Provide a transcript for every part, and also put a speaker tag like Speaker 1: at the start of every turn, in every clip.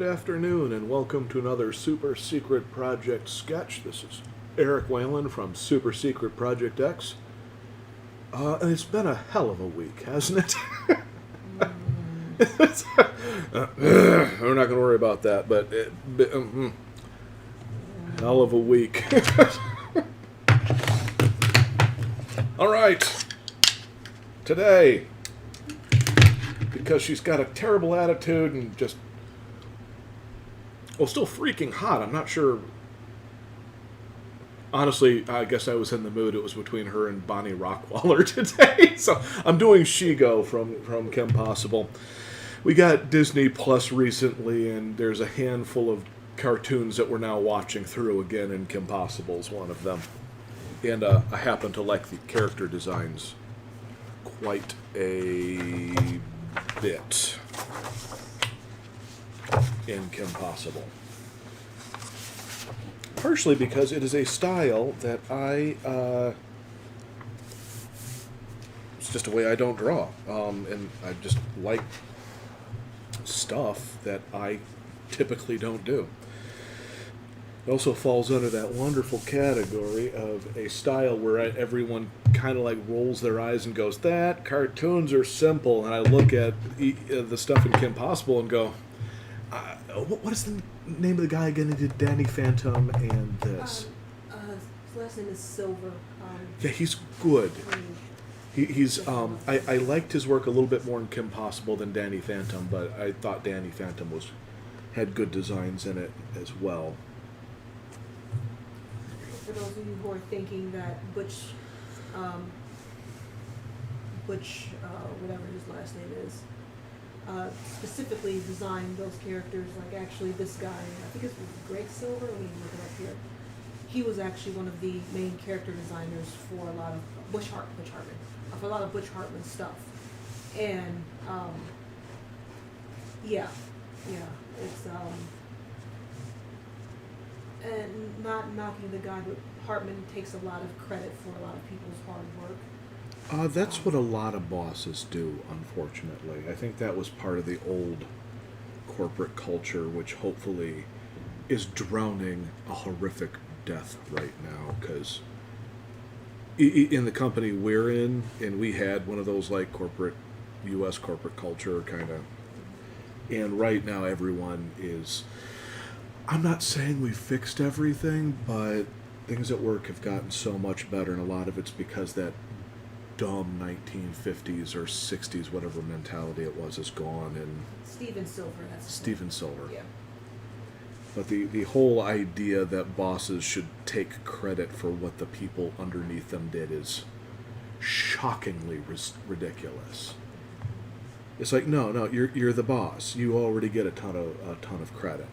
Speaker 1: afternoon, and welcome to another Super Secret Project sketch. This is Eric Whalen from Super Secret Project X. And it's been a hell of a week, hasn't it? We're not going to worry about that, but hell of a week. All right. Today, because she's got a terrible attitude and just, well, still freaking hot. I'm not sure. Honestly, I guess I was in the mood. It was between her and Bonnie Rockwaller today. So I'm doing Shigo from Kim Possible. We got Disney Plus recently, and there's a handful of cartoons that we're now watching through again, and Kim Possible is one of them. And I happen to like the character designs quite a bit in Kim Possible. Partially because it is a style that it's just a way I don't draw. And I just like stuff that I typically don't do. It also falls under that wonderful category of a style where everyone kind of like rolls their eyes and goes, that cartoons are simple. And I look at the stuff in Kim Possible and go, what is the name of the guy again who did Danny Phantom and this?
Speaker 2: His last name is Silver.
Speaker 1: Yeah, he's good. He's I liked his work a little bit more in Kim Possible than Danny Phantom, but I thought Danny Phantom had good designs in it as well.
Speaker 2: For those of you who are thinking that Butch, whatever his last name is, specifically designed those characters, like actually this guy, I think it's Greg Silver, let me look it up here. He was actually one of the main character designers for a lot of Butch Hartman, for a lot of Butch Hartman stuff. And, it's, and not knocking the guy, but Hartman takes a lot of credit for a lot of people's hard work.
Speaker 1: That's what a lot of bosses do, unfortunately. I think that was part of the old corporate culture, which hopefully is drowning a horrific death right now, because in the company we're in, and we had one of those like corporate, U.S. corporate culture kind of, and right now everyone is, I'm not saying we fixed everything, but things at work have gotten so much better, and a lot of it's because that dumb 1950s or 60s, whatever mentality it was, is gone. And
Speaker 2: Steven Silver, that's
Speaker 1: Steven Silver.
Speaker 2: Yeah.
Speaker 1: But the whole idea that bosses should take credit for what the people underneath them did is shockingly ridiculous. It's like, no, you're the boss. You already get a ton of credit.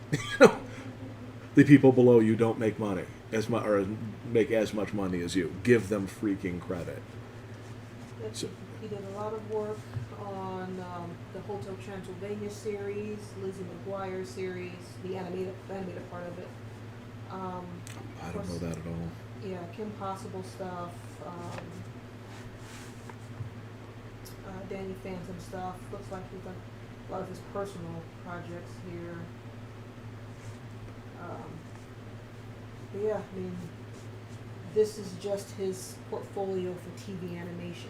Speaker 1: The people below you don't make money or make as much money as you. Give them freaking credit.
Speaker 2: So, he did a lot of work on the Hotel Transylvania series, Lizzie McGuire series, the animated part of it.
Speaker 1: I don't know that at all.
Speaker 2: Yeah, Kim Possible stuff, Danny Phantom stuff. Looks like he's done a lot of his personal projects here. But yeah, I mean, this is just his portfolio for TV animation.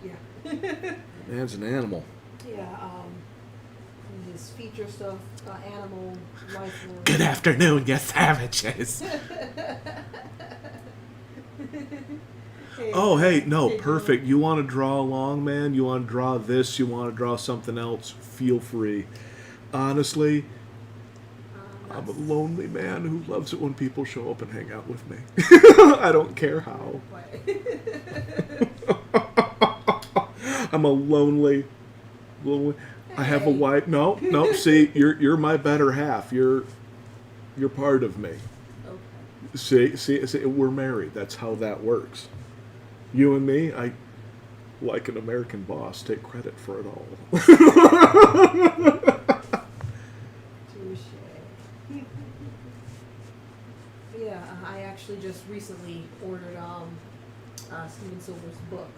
Speaker 2: Yeah.
Speaker 1: Man's an animal.
Speaker 2: Yeah, his feature stuff, Animal, Life Lord.
Speaker 1: Good afternoon, you savages. Oh, hey, no, perfect. You want to draw along, man? You want to draw this? You want to draw something else? Feel free. Honestly, I'm a lonely man who loves it when people show up and hang out with me. I don't care how. I'm a lonely. I have a wife. No. See, you're my better half. You're part of me. Okay. See, we're married. That's how that works. You and me, I, like an American boss, take credit for it all.
Speaker 2: Yeah, I actually just recently ordered Steven Silver's book.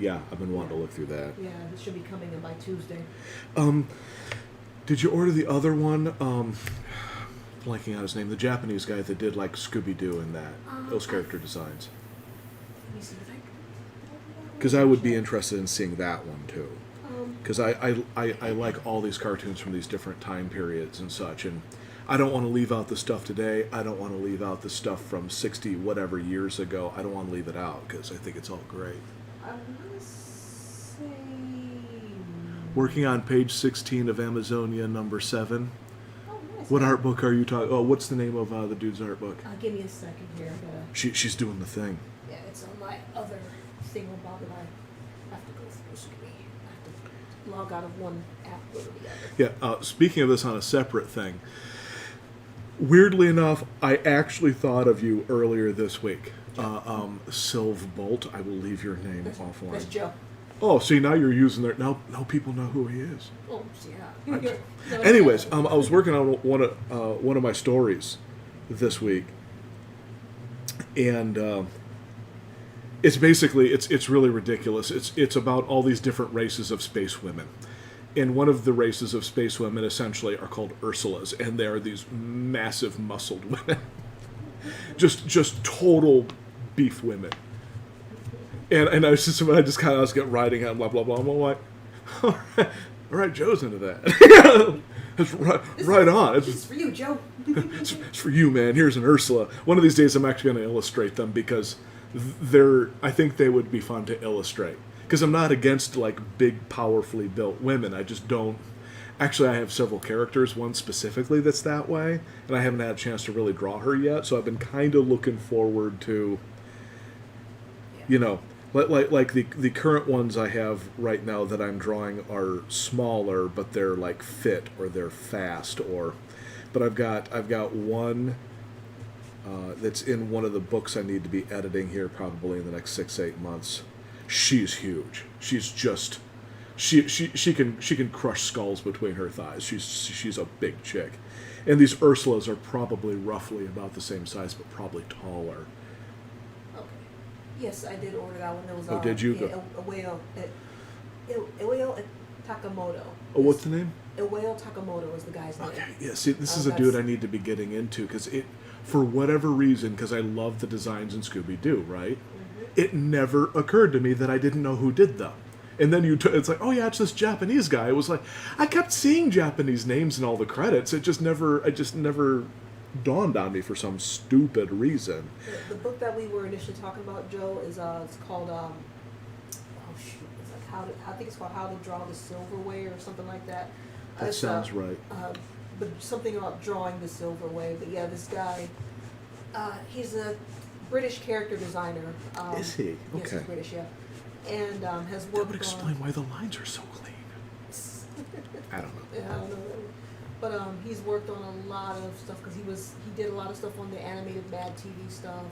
Speaker 1: Yeah, I've been wanting to look through that.
Speaker 2: Yeah, it should be coming in by Tuesday.
Speaker 1: Did you order the other one? Blanking out his name. The Japanese guy that did like Scooby Doo and that. Those character designs.
Speaker 2: Let me see if
Speaker 1: Because I would be interested in seeing that one too.
Speaker 2: Um,
Speaker 1: Because I like all these cartoons from these different time periods and such, and I don't want to leave out the stuff today. I don't want to leave out the stuff from 60 whatever years ago. I don't want to leave it out because I think it's all great.
Speaker 2: I want to say.
Speaker 1: Working on page 16 of Amazonia number 7.
Speaker 2: Oh, nice.
Speaker 1: What art book are you talking? Oh, what's the name of the dude's art book?
Speaker 2: Give me a second here. I gotta.
Speaker 1: She's doing the thing.
Speaker 2: Yeah, it's on my other thingamabob that I have to go through. Excuse me. I have to log out of one app, go to the other.
Speaker 1: Yeah. Speaking of this on a separate thing, weirdly enough, I actually thought of you earlier this week. Sylve Bolt. I will leave your name
Speaker 2: That's
Speaker 1: offline.
Speaker 2: Joe.
Speaker 1: Oh, see, now you're using their now people know who he is.
Speaker 2: Oh, yeah. No,
Speaker 1: Anyways, I was working on one of my stories this week, and it's basically it's really ridiculous. It's about all these different races of space women, and one of the races of space women essentially are called Ursulas, and they are these massive muscled women, just total beef women. And I was just kind of getting riding out, blah blah blah. I'm like, all right, Joe's into that. That's right on.
Speaker 2: It's for you, Joe.
Speaker 1: It's for you, man. Here's an Ursula. One of these days, I'm actually going to illustrate them because I think they would be fun to illustrate. Because I'm not against like big, powerfully built women. I just don't. Actually, I have several characters. One specifically that's that way, and I haven't had a chance to really draw her yet. So I've been kind of looking forward to, like the current ones I have right now that I'm drawing are smaller, but they're like fit or they're fast but I've got one that's in one of the books I need to be editing here probably in the next 6-8 months. She's huge. She's just she can crush skulls between her thighs. She's a big chick, and these Ursulas are probably roughly about the same size, but probably taller.
Speaker 2: Yes, I did order that one. There was
Speaker 1: Oh, did you?
Speaker 2: Iwao Takamoto.
Speaker 1: Oh, what's the name?
Speaker 2: Iwao Takamoto is the guy's name.
Speaker 1: Okay, yeah. See, this is a dude I need to be getting into because for whatever reason, because I love the designs in Scooby Doo, right? Mm-hmm. It never occurred to me that I didn't know who did them. And then it's like, oh yeah, it's this Japanese guy. It was like I kept seeing Japanese names in all the credits. It just never dawned on me for some stupid reason.
Speaker 2: The book that we were initially talking about, Joe, is it's called it's like I think it's called How to Draw the Silverway or something like that.
Speaker 1: That sounds right.
Speaker 2: But something about drawing the Silverway. But yeah, this guy, he's a British character designer.
Speaker 1: Is he?
Speaker 2: Yes,
Speaker 1: Okay.
Speaker 2: he's British, yeah, and has worked.
Speaker 1: That would explain why the lines are so clean. I don't know.
Speaker 2: Yeah, I don't know. But he's worked on a lot of stuff because he did a lot of stuff on the animated Mad TV stuff.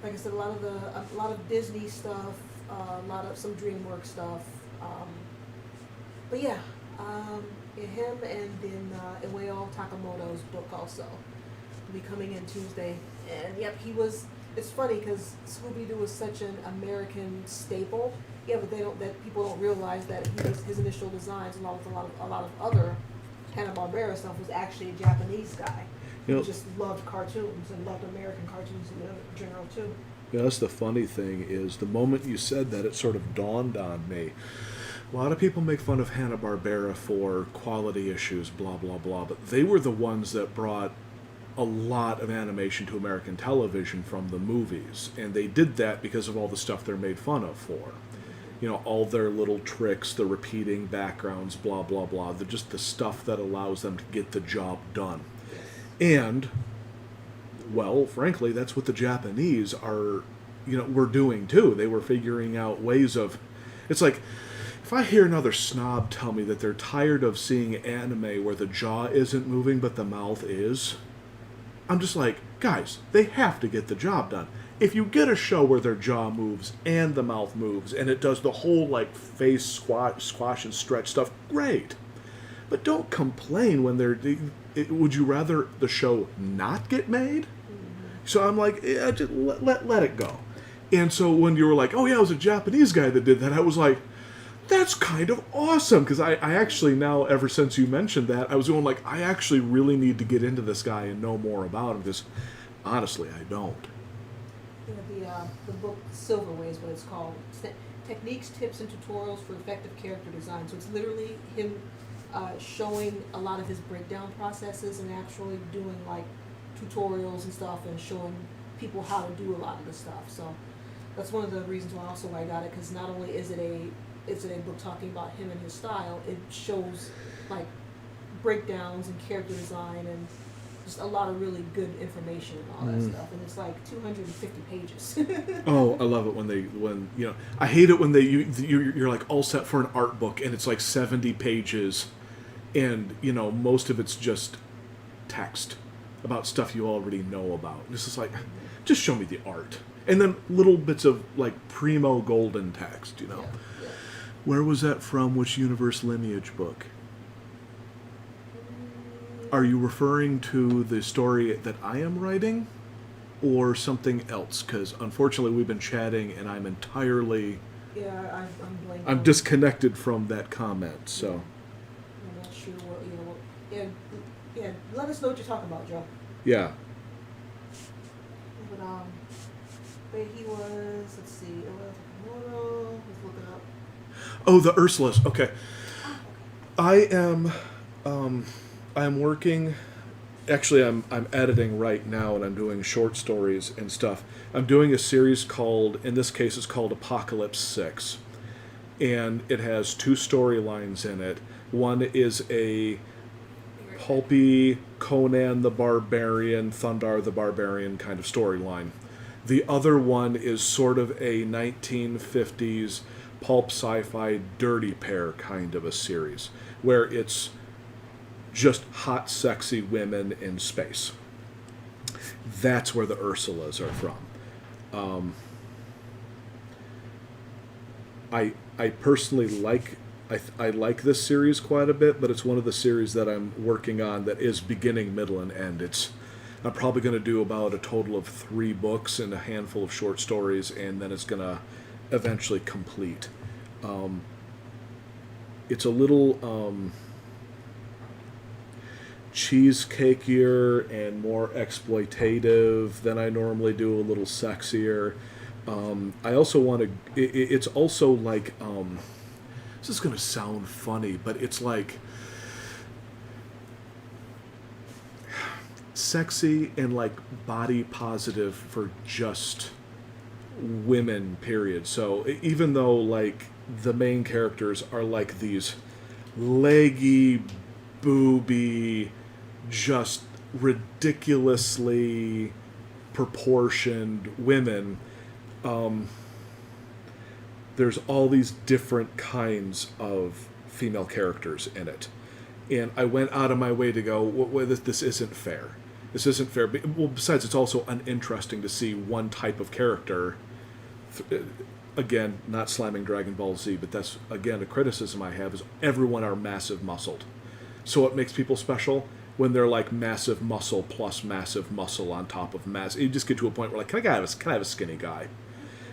Speaker 2: Like I said, a lot of Disney stuff, some DreamWorks stuff. But yeah, him and then Iwao Takamoto's book also will be coming in Tuesday. And yep, it's funny because Scooby-Doo is such an American staple. Yeah, but people don't realize that his initial designs along with a lot of other Hanna-Barbera stuff was actually a Japanese guy who just loved cartoons and loved American cartoons in general too.
Speaker 1: Yeah, that's the funny thing is the moment you said that, it sort of dawned on me. A lot of people make fun of Hanna-Barbera for quality issues, blah, blah, blah, but they were the ones that brought a lot of animation to American television from the movies, and they did that because of all the stuff they're made fun of for. All their little tricks, the repeating backgrounds, blah, blah, blah. They're just the stuff that allows them to get the job done. And, well, frankly, that's what the Japanese were doing too. They were figuring out ways of... It's like, if I hear another snob tell me that they're tired of seeing anime where the jaw isn't moving but the mouth is, I'm just like, guys, they have to get the job done. If you get a show where their jaw moves and the mouth moves and it does the whole like face squash and stretch stuff, great. But don't complain when would you rather the show not get made? Mm-hmm. So I'm like, yeah, just let it go. And so when you were like, oh yeah, it was a Japanese guy that did that, I was like, that's kind of awesome. Because I actually now, ever since you mentioned that, I was going like, I actually really need to get into this guy and know more about him. Because honestly, I don't.
Speaker 2: The book Silverway is what it's called. It's Techniques, Tips, and Tutorials for Effective Character Design. So it's literally him showing a lot of his breakdown processes and actually doing like tutorials and stuff and showing people how to do a lot of the stuff. So that's one of the reasons why also I got it, because not only is it a book talking about him and his style, it shows like breakdowns and character design and just a lot of really good information and all that stuff. And it's like 250 pages.
Speaker 1: Oh, I love it when you know. I hate it when you're like all set for an art book and it's like 70 pages, and you know most of it's just text about stuff you already know about. This is like, just show me the art, and then little bits of like primo golden text. You know,
Speaker 2: Yeah.
Speaker 1: where was that from? Which Universe Lineage book? Are you referring to the story that I am writing, or something else? Because unfortunately, we've been chatting, and I'm entirely
Speaker 2: Yeah, I'm blanking.
Speaker 1: I'm disconnected from that comment. So
Speaker 2: I'm not sure what you know. Yeah. Let us know what you're talking about, Joe.
Speaker 1: yeah,
Speaker 2: But he was. Let's see. Kimono. Let's look it up.
Speaker 1: oh, the Ursulas. Okay,
Speaker 2: Oh, okay.
Speaker 1: I'm working. Actually, I'm editing right now, and I'm doing short stories and stuff. I'm doing a series called, in this case, it's called Apocalypse 6, and it has two storylines in it. One is a pulpy Conan the Barbarian, Thundar the Barbarian kind of storyline. The other one is sort of a 1950s pulp sci-fi Dirty Pair kind of a series, where it's just hot, sexy women in space. That's where the Ursulas are from. I personally like I like this series quite a bit, but it's one of the series that I'm working on that is beginning, middle, and end. I'm probably going to do about a total of 3 books and a handful of short stories, and then it's going to eventually complete. It's a little cheesecakier and more exploitative than I normally do, a little sexier. I also want to. It's also like. This is going to sound funny, but it's like sexy and like body positive for just women, period. So even though like the main characters are like these leggy, booby, just ridiculously proportioned women, there's all these different kinds of female characters in it. And I went out of my way to go, well, this isn't fair. This isn't fair. Well, besides, it's also uninteresting to see one type of character. Again, not slamming Dragon Ball Z, but that's, again, a criticism I have is everyone are massive muscled. So what makes people special? When they're like massive muscle plus massive muscle on top of mass. You just get to a point where like, can I have a skinny guy?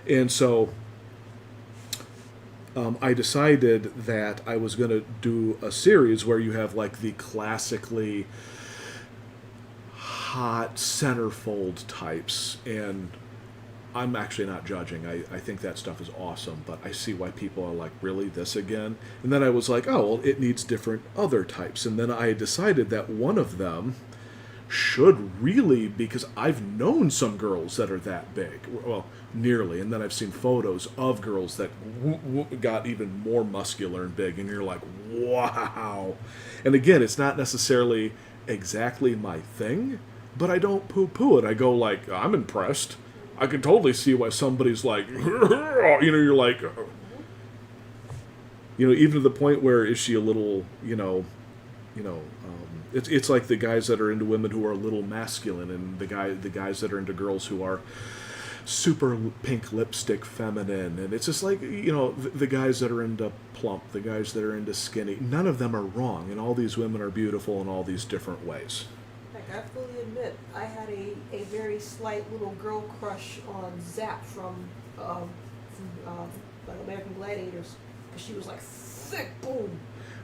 Speaker 1: And so I decided that I was going to do a series where you have like the classically hot centerfold types, and I'm actually not judging. I think that stuff is awesome, but I see why people are like, really, this again? And then I was like, oh, well, it needs different other types. And then I decided that one of them should really, because I've known some girls that are that big, well, nearly, and then I've seen photos of girls that got even more muscular and big, and you're like, wow. And again, it's not necessarily exactly my thing, but I don't poo-poo it. I go like, I'm impressed. I can totally see why somebody's like, you're like, even to the point where is she a little, it's like the guys that are into women who are a little masculine, and the guys that are into girls who are super pink lipstick feminine, and it's just like, the guys that are into plump, the guys that are into skinny, none of them are wrong, and all these women are beautiful in all these different ways.
Speaker 2: I fully admit, I had a very slight little girl crush on Zap from like American Gladiators, because she was like thick, boom.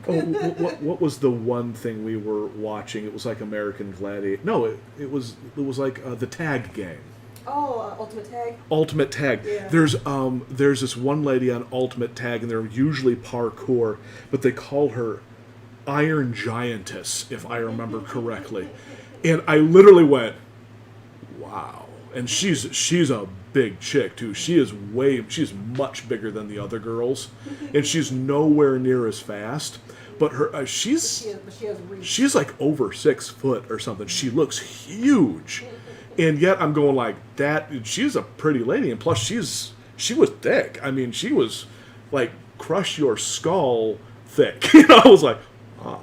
Speaker 1: Oh, what was the one thing we were watching? It was like American Gladiator. No, it was like the tag game.
Speaker 2: Oh, Ultimate Tag.
Speaker 1: Ultimate Tag.
Speaker 2: Yeah.
Speaker 1: There's this one lady on Ultimate Tag, and they're usually parkour, but they call her Iron Giantess, if I remember correctly. And I literally went, wow. And she's a big chick too. She's much bigger than the other girls, and she's nowhere near as fast. But
Speaker 2: But she has reach.
Speaker 1: she's like over 6 foot or something. She looks huge, and yet I'm going like that. She's a pretty lady, and plus she was thick. I mean, she was like crush your skull thick. I was like, wow.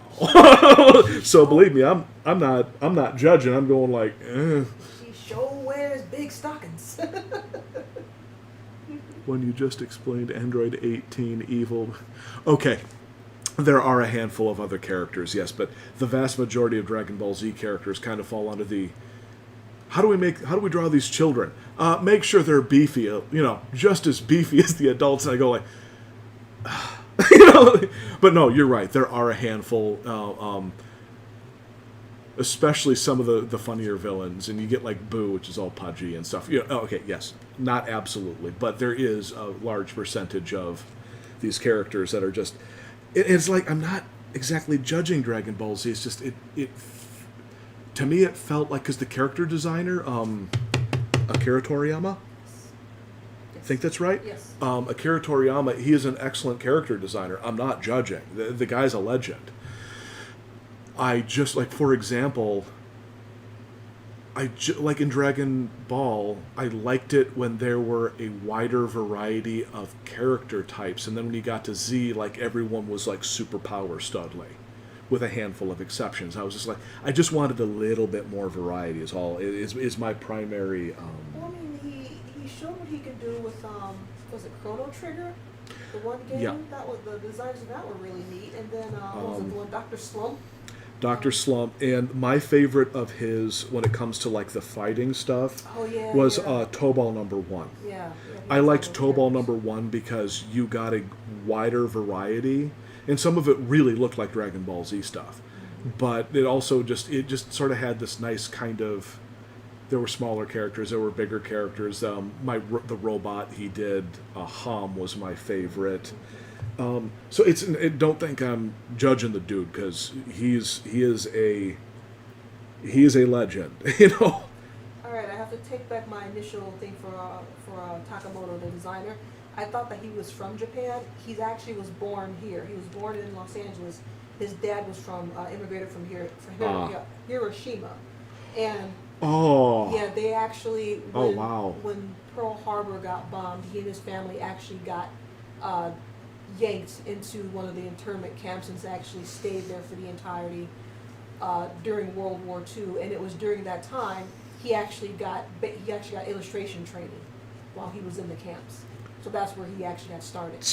Speaker 1: So believe me, I'm not judging. I'm going like, eh.
Speaker 2: She sure wears big stockings.
Speaker 1: When you just explained Android 18 evil. Okay, there are a handful of other characters, yes, but the vast majority of Dragon Ball Z characters kind of fall under the how do we draw these children? Make sure they're beefy, just as beefy as the adults. And I go like, but no, you're right. There are a handful, especially some of the funnier villains, and you get like Boo, which is all pudgy and stuff. Okay, yes, not absolutely, but there is a large percentage of these characters that are just. It's like I'm not exactly judging Dragon Ball Z. It's just it to me it felt like because the character designer, Akira Toriyama. I think that's right.
Speaker 2: Yes.
Speaker 1: Akira Toriyama, he is an excellent character designer. I'm not judging. The guy's a legend. I just, like, for example, like in Dragon Ball, I liked it when there were a wider variety of character types. And then when you got to Z, like, everyone was, like, superpower Studley, with a handful of exceptions. I was just like, I just wanted a little bit more variety is all, is my primary...
Speaker 2: Well, I mean, he showed what he could do with, was it Chrono Trigger? The one game?
Speaker 1: Yeah.
Speaker 2: That was, the designs of that were really neat. And then, what was it, the one, Dr. Slump?
Speaker 1: Dr. Slump, and my favorite of his when it comes to like the fighting stuff was Tobal #1.
Speaker 2: Yeah.
Speaker 1: I liked Tobal #1 because you got a wider variety, and some of it really looked like Dragon Ball Z stuff. But it also just sort of had this nice kind of. There were smaller characters, there were bigger characters. The robot he did, Hom, was my favorite. So don't think I'm judging the dude because he is a legend,
Speaker 2: All right, I have to take back my initial thing for Takamoto, the designer. I thought that he was from Japan. He actually was born here. He was born in Los Angeles. His dad was immigrated from Hiroshima, and yeah, they actually when Pearl Harbor got bombed, he and his family actually got yanked into one of the internment camps and actually stayed there for the entirety during World War II. And it was during that time he actually got illustration training while he was in the camps. So that's where he actually got started.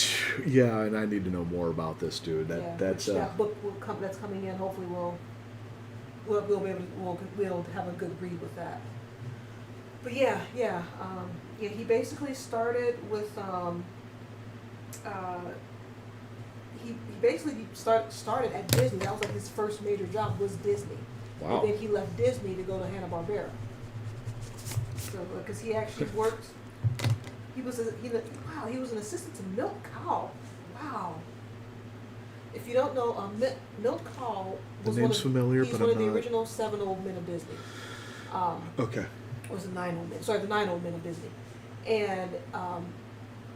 Speaker 1: Yeah, and I need to know more about this dude.
Speaker 2: That book that's coming in. Hopefully we'll be able to have a good read with that. But he basically started with. He basically started at Disney. That was like his first major job was Disney.
Speaker 1: Wow.
Speaker 2: And then he left Disney to go to Hanna-Barbera. So because he actually worked, he was an assistant to Milk Cow. Wow. If you don't know, Milk Cow was
Speaker 1: name's familiar,
Speaker 2: he's
Speaker 1: but
Speaker 2: one
Speaker 1: I'm
Speaker 2: of the
Speaker 1: not.
Speaker 2: original 7 old men of Disney.
Speaker 1: Okay.
Speaker 2: Or was it 9 old men? Sorry, the 9 old men of Disney. And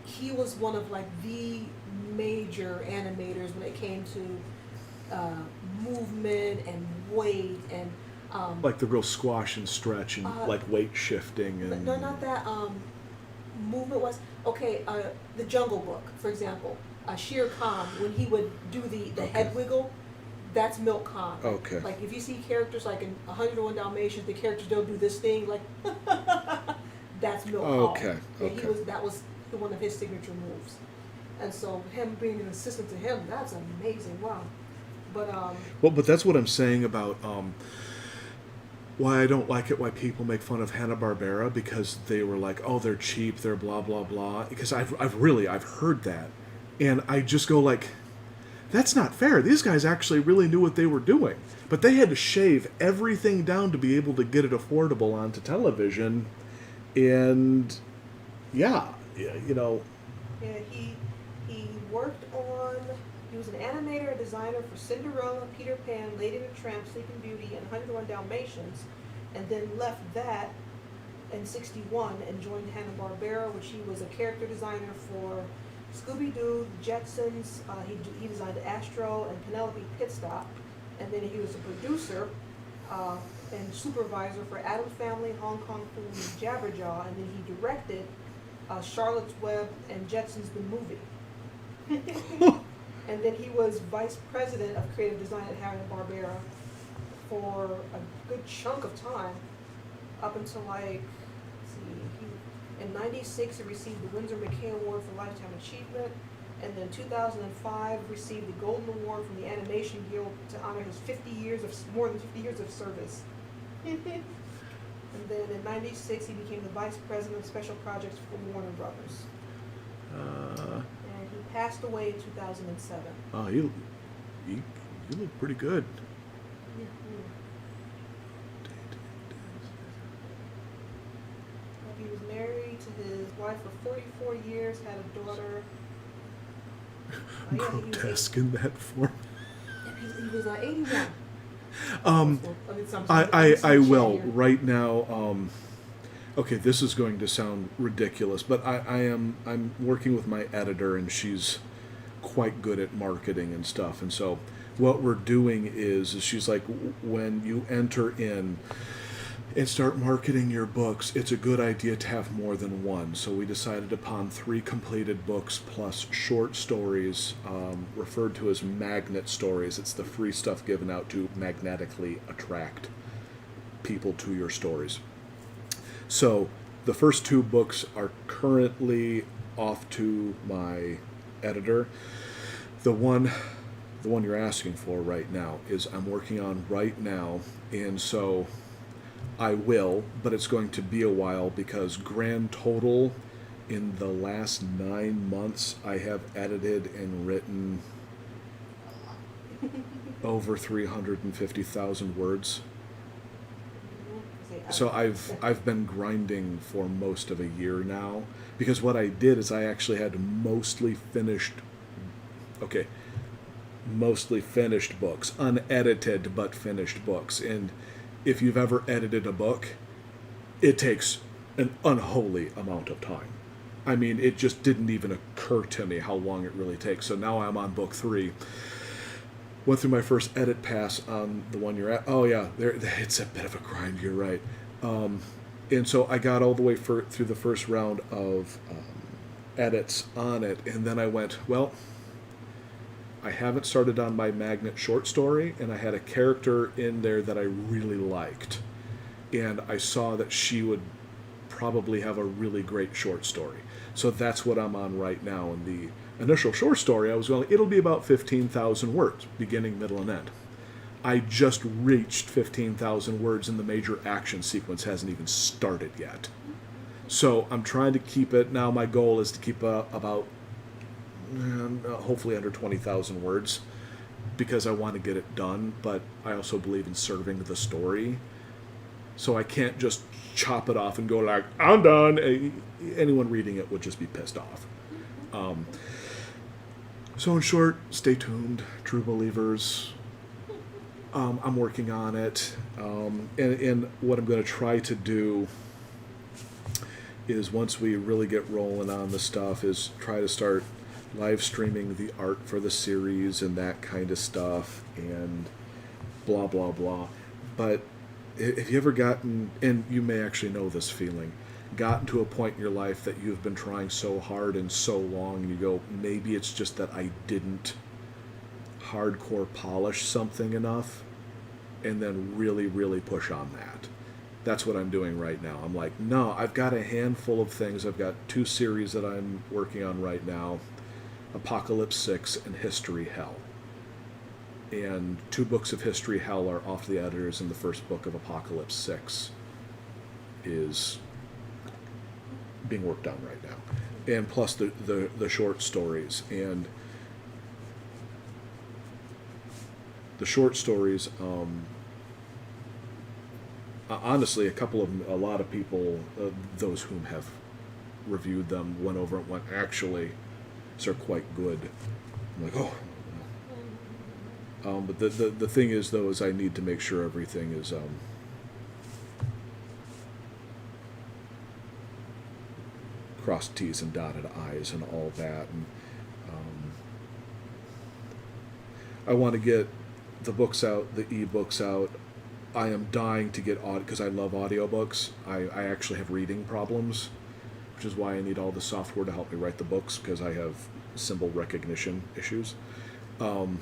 Speaker 2: he was one of like the major animators when it came to movement and weight and
Speaker 1: like the real squash and stretch and like weight shifting and
Speaker 2: no, not that movement was okay. The Jungle Book, for example, Shere Khan, when he would do the head wiggle, that's Milk Khan.
Speaker 1: Okay.
Speaker 2: Like if you see characters like in 101 Dalmatians, the characters don't do this thing like that's Milk Khan.
Speaker 1: Okay.
Speaker 2: Yeah, that was one of his signature moves. And so him being an assistant to him, that's amazing. Wow. But
Speaker 1: well, but that's what I'm saying about why I don't like it, why people make fun of Hanna-Barbera, because they were like, oh, they're cheap, they're blah blah blah. Because I've heard that, and I just go like, that's not fair. These guys actually really knew what they were doing, but they had to shave everything down to be able to get it affordable onto television, and yeah, you know,
Speaker 2: Yeah, he worked on. He was an animator and designer for Cinderella, Peter Pan, Lady and the Tramp, Sleeping Beauty, and 101 Dalmatians, and then left that in '61 and joined Hanna-Barbera, which he was a character designer for Scooby-Doo, the Jetsons. He designed Astro and Penelope Pitstop, and then he was a producer and supervisor for Addams Family, Hong Kong Phooey, and Jabberjaw, and then he directed Charlotte's Web and Jetsons the movie. And then he was vice president of creative design at Hanna-Barbera for a good chunk of time, up until like, let's see, in '96 he received the Winsor McCay Award for Lifetime Achievement, and then 2005 received the Golden Award from the Animation Guild to honor his more than 50 years of service. And then in '96 he became the vice president of special projects for Warner Brothers. And he passed away in 2007.
Speaker 1: oh, you look pretty good.
Speaker 2: He was married to his wife for 44 years, had a daughter.
Speaker 1: Grotesque in that form.
Speaker 2: He was 81.
Speaker 1: I will right now. Okay, this is going to sound ridiculous, but I'm working with my editor, and she's quite good at marketing and stuff. And so what we're doing is she's like, when you enter in and start marketing your books, it's a good idea to have more than one. So we decided upon 3 completed books plus short stories, referred to as magnet stories. It's the free stuff given out to magnetically attract people to your stories. So the first 2 books are currently off to my editor. The one you're asking for right now is I'm working on right now, and so I will, but it's going to be a while, because grand total in the last 9 months I have edited and written over 350,000 words. So I've been grinding for most of a year now, because what I did is I actually had mostly finished books, unedited but finished books. And if you've ever edited a book, it takes an unholy amount of time. I mean, it just didn't even occur to me how long it really takes. So now I'm on book 3. Went through my first edit pass on the one you're at. Oh yeah, it's a bit of a grind. You're right. And so I got all the way through the first round of edits on it, and then I went, well, I haven't started on my magnet short story, and I had a character in there that I really liked, and I saw that she would probably have a really great short story. So that's what I'm on right now. And the initial short story, I was going, it'll be about 15,000 words, beginning, middle, and end. I just reached 15,000 words, and the major action sequence hasn't even started yet. So I'm trying to keep it. Now my goal is to keep about hopefully under 20,000 words, because I want to get it done, but I also believe in serving the story. So I can't just chop it off and go like, I'm done. Anyone reading it would just be pissed off. So in short, stay tuned, true believers. I'm working on it. And what I'm going to try to do is, once we really get rolling on the stuff, is try to start live streaming the art for the series and that kind of stuff, and blah, blah, blah. But have you ever gotten, and you may actually know this feeling, gotten to a point in your life that you've been trying so hard and so long, and you go, maybe it's just that I didn't hardcore polish something enough, and then really, really push on that. That's what I'm doing right now. I'm like, no, I've got a handful of things. I've got 2 series that I'm working on right now, Apocalypse 6 and History Hell. and 2 books of History Hell are off the editors, and the first book of Apocalypse 6 is being worked on right now. And plus the short stories. And the short stories, honestly, a lot of people, those whom have reviewed them, went over and went, actually, these are quite good. I'm like, oh. But the thing is, though, is I need to make sure everything is crossed T's and dotted I's and all that. And I want to get the books out, the e-books out. I am dying to get because I love audiobooks. I actually have reading problems, which is why I need all the software to help me write the books, because I have symbol recognition issues. So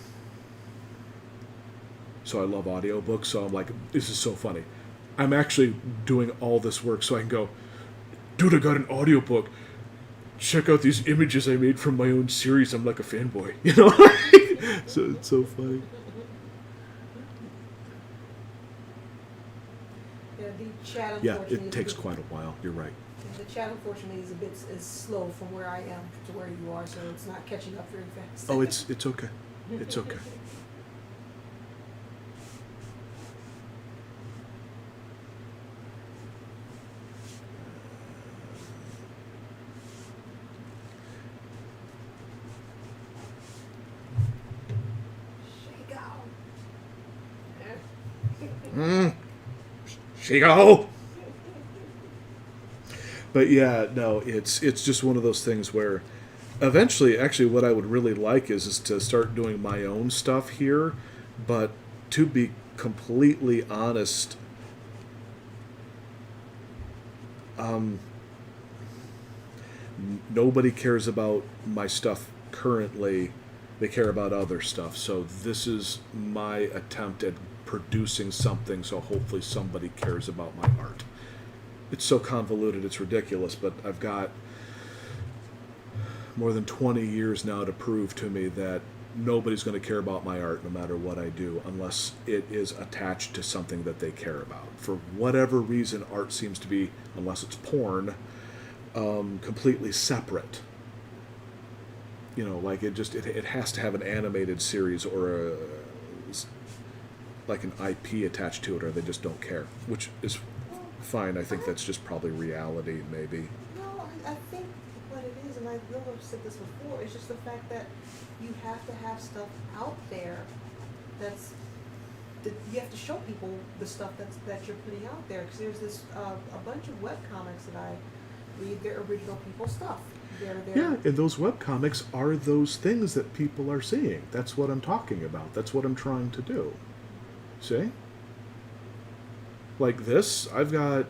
Speaker 1: I love audiobooks, so I'm like, this is so funny. I'm actually doing all this work so I can go, dude, I got an audiobook. Check out these images I made from my own series. I'm like a fanboy, you know? So it's so funny.
Speaker 2: Yeah, the chat,
Speaker 1: Yeah,
Speaker 2: unfortunately,
Speaker 1: it takes quite a while. You're right.
Speaker 2: the chat, unfortunately, is slow from where I am to where you are, so it's not catching up very fast.
Speaker 1: Oh, it's okay. It's okay.
Speaker 2: Shake out.
Speaker 1: Shigo! But yeah, no, it's just one of those things where eventually, actually, what I would really like is to start doing my own stuff here. But to be completely honest, nobody cares about my stuff currently. They care about other stuff. So this is my attempt at producing something, so hopefully somebody cares about my art. It's so convoluted, it's ridiculous, but I've got more than 20 years now to prove to me that nobody's going to care about my art no matter what I do unless it is attached to something that they care about. For whatever reason, art seems to be, unless it's porn, completely separate. You know, like it has to have an animated series or like an IP attached to it, or they just don't care, which is fine. I think that's just probably reality, maybe.
Speaker 2: No, I think what it is, and I will have said this before, is just the fact that you have to have stuff out there that you have to show people the stuff that you're putting out there. Because there's this a bunch of webcomics that I read, their original people stuff.
Speaker 1: Yeah, and those webcomics are those things that people are seeing. That's what I'm talking about. That's what I'm trying to do. See? Like this, I've got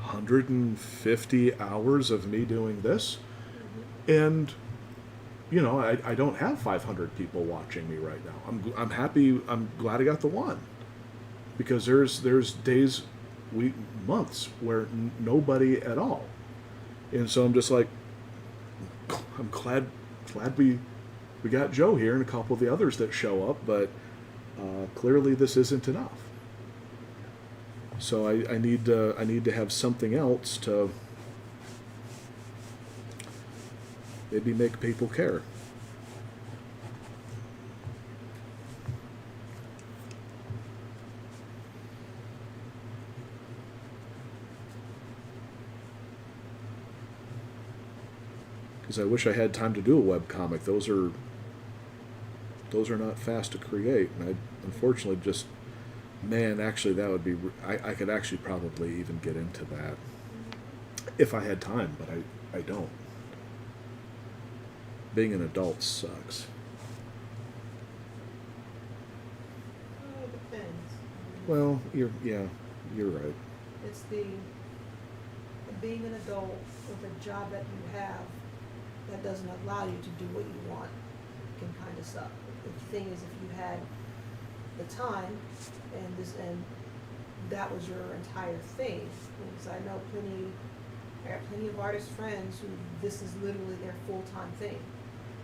Speaker 1: 150 hours of me doing this, and you know, I don't have 500 people watching me right now. I'm happy. I'm glad I got the one, because there's days, months where nobody at all, and so I'm just like, I'm glad we got Joe here and a couple of the others that show up, but clearly this isn't enough. So I need to have something else to maybe make people care. Because I wish I had time to do a webcomic. Those are not fast to create, and I unfortunately just, man, actually that would be, I could actually probably even get into that if I had time, but I don't. Being an adult sucks.
Speaker 2: Oh, it depends.
Speaker 1: Well, you're right.
Speaker 2: It's being an adult with a job that you have that doesn't allow you to do what you want can kind of suck. The thing is, if you had the time and that was your entire thing, because I got plenty of artist friends who this is literally their full-time thing.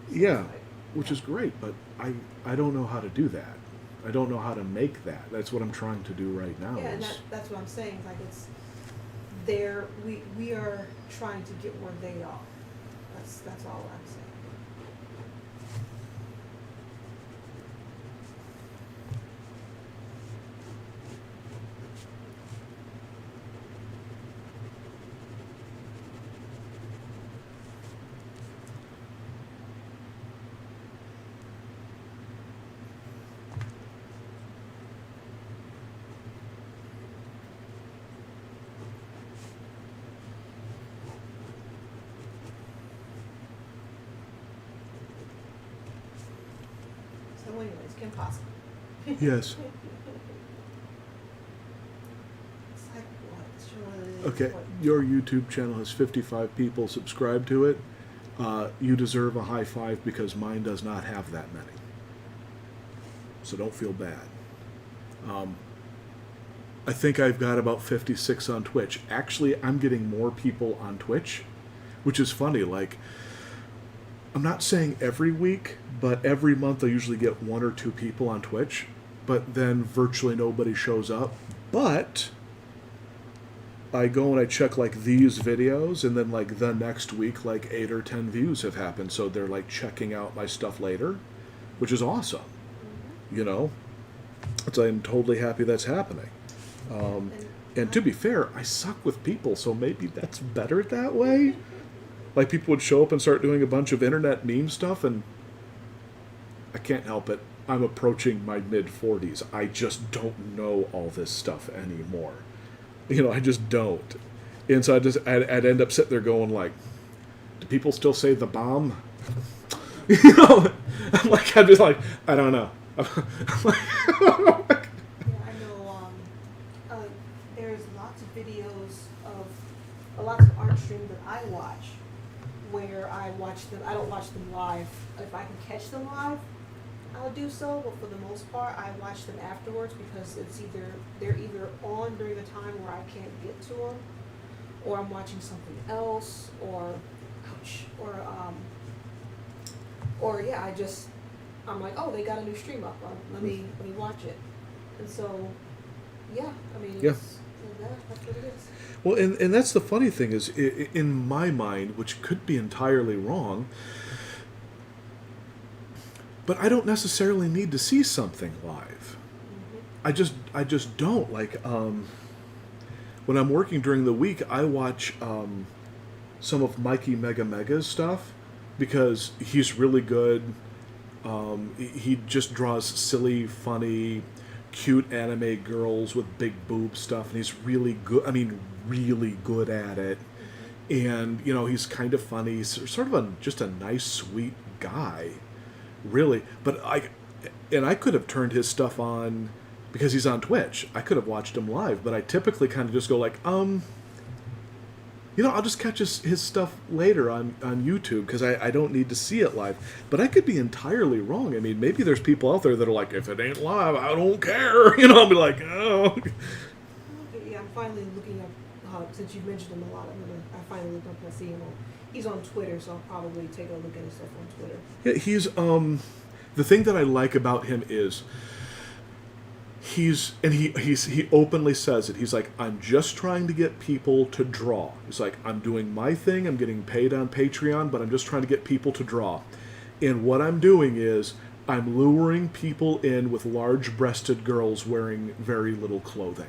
Speaker 2: So
Speaker 1: Yeah,
Speaker 2: it's like,
Speaker 1: which is great, but I don't know how to do that. I don't know how to make that. That's what I'm trying to do right now.
Speaker 2: Yeah, and
Speaker 1: is-
Speaker 2: that's what I'm saying, like it's, there, we are trying to get where they are. That's all I'm saying. So anyways, Kim Possible.
Speaker 1: Yes.
Speaker 2: It's like what?
Speaker 1: Okay. Your YouTube channel has 55 people subscribed to it. You deserve a high five because mine does not have that many. So don't feel bad. I think I've got about 56 on Twitch. Actually, I'm getting more people on Twitch, which is funny. Like, I'm not saying every week, but every month I usually get 1 or 2 people on Twitch, but then virtually nobody shows up. But I go and I check like these videos, and then like the next week, like 8 or 10 views have happened. So they're like checking out my stuff later, which is awesome. You know, so I'm totally happy that's happening. And to be fair, I suck with people, so maybe that's better that way. Like, people would show up and start doing a bunch of internet meme stuff, and I can't help it. I'm approaching my mid-40s. I just don't know all this stuff anymore. You know, I just don't. And so I'd end up sitting there going, like, do people still say the bomb? You know? I'm just like, I don't know. I'm like,
Speaker 2: Yeah, I know. There's lots of videos of lots of art streams that I watch, where I watch them. I don't watch them live. If I can catch them live, I'll do so. But for the most part, I watch them afterwards because they're either on during the time where I can't get to them, or I'm watching something else, or yeah, I'm like, oh, they got a new stream up. Let me watch it. And so, yeah, I mean,
Speaker 1: Yeah.
Speaker 2: That's what it is.
Speaker 1: well, and that's the funny thing is, in my mind, which could be entirely wrong, but I don't necessarily need to see something live. I just don't. Like, when I'm working during the week, I watch some of Mikey Mega Mega's stuff because he's really good. He just draws silly, funny, cute anime girls with big boob stuff, and he's really good. I mean, really good at it. And you know, he's kind of funny, sort of just a nice, sweet guy, really. But I could have turned his stuff on because he's on Twitch. I could have watched him live, but I typically kind of just go like, you know, I'll just catch his stuff later on YouTube because I don't need to see it live. But I could be entirely wrong. I mean, maybe there's people out there that are like, if it ain't live, I don't care. You know, I'll be like, oh.
Speaker 2: Okay, yeah, I'm finally looking up, since you've mentioned him a lot, I finally looked up and I see him he's on Twitter, so I'll probably take a look at his stuff on Twitter.
Speaker 1: Yeah, he's, the thing that I like about him is, he openly says it. He's like, I'm just trying to get people to draw. He's like, I'm doing my thing. I'm getting paid on Patreon, but I'm just trying to get people to draw. And what I'm doing is I'm luring people in with large-breasted girls wearing very little clothing.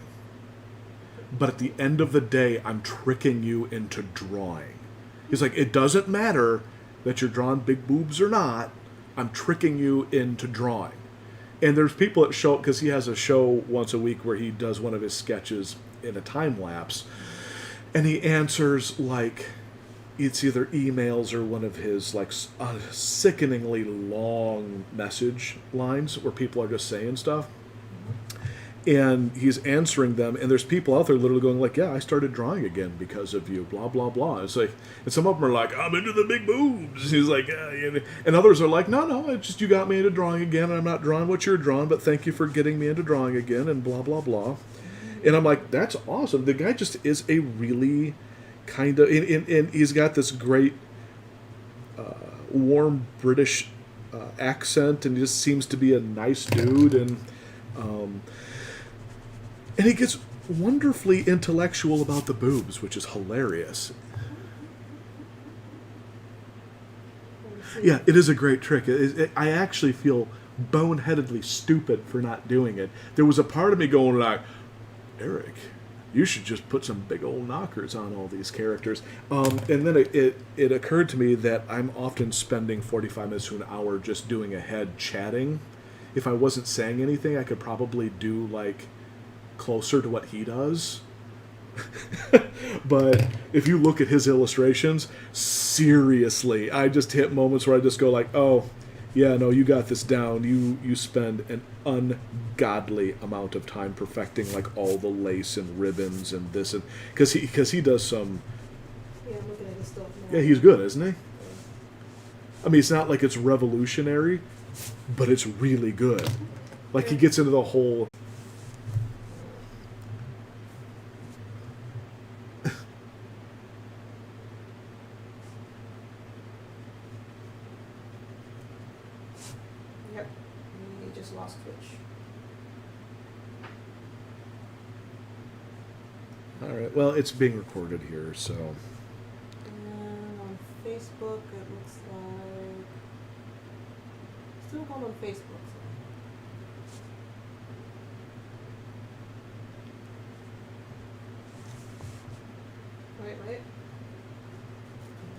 Speaker 1: But at the end of the day, I'm tricking you into drawing. He's like, it doesn't matter that you're drawing big boobs or not. I'm tricking you into drawing. And there's people that show up because he has a show once a week where he does one of his sketches in a time lapse, and he answers like it's either emails or one of his like sickeningly long message lines where people are just saying stuff, and he's answering them, and there's people out there literally going like, yeah, I started drawing again because of you, blah blah blah. It's like, and some of them are like, I'm into the big boobs. He's like, and others are like, no, it's just you got me into drawing again, and I'm not drawing what you're drawing, but thank you for getting me into drawing again, and blah blah blah. And I'm like, that's awesome. The guy just is a really kind of, and he's got this great warm British accent, and he just seems to be a nice dude. And And he gets wonderfully intellectual about the boobs, which is hilarious. Yeah, it is a great trick. I actually feel boneheadedly stupid for not doing it. There was a part of me going like, Eric, you should just put some big old knockers on all these characters. And then it occurred to me that I'm often spending 45 minutes to an hour just doing a head chatting. If I wasn't saying anything, I could probably do like closer to what he does. But if you look at his illustrations, seriously, I just hit moments where I just go like, oh, yeah, no, you got this down. You spend an ungodly amount of time perfecting like all the lace and ribbons and this, and because he does some.
Speaker 2: Yeah, I'm looking at his stuff now.
Speaker 1: Yeah, he's good, isn't he? I mean, it's not like it's revolutionary, but it's really good. Like he gets into the whole.
Speaker 2: Yep. He just lost Twitch.
Speaker 1: All right. Well, it's being recorded here, so.
Speaker 2: And on Facebook, it looks like still going on Facebook. So. Wait.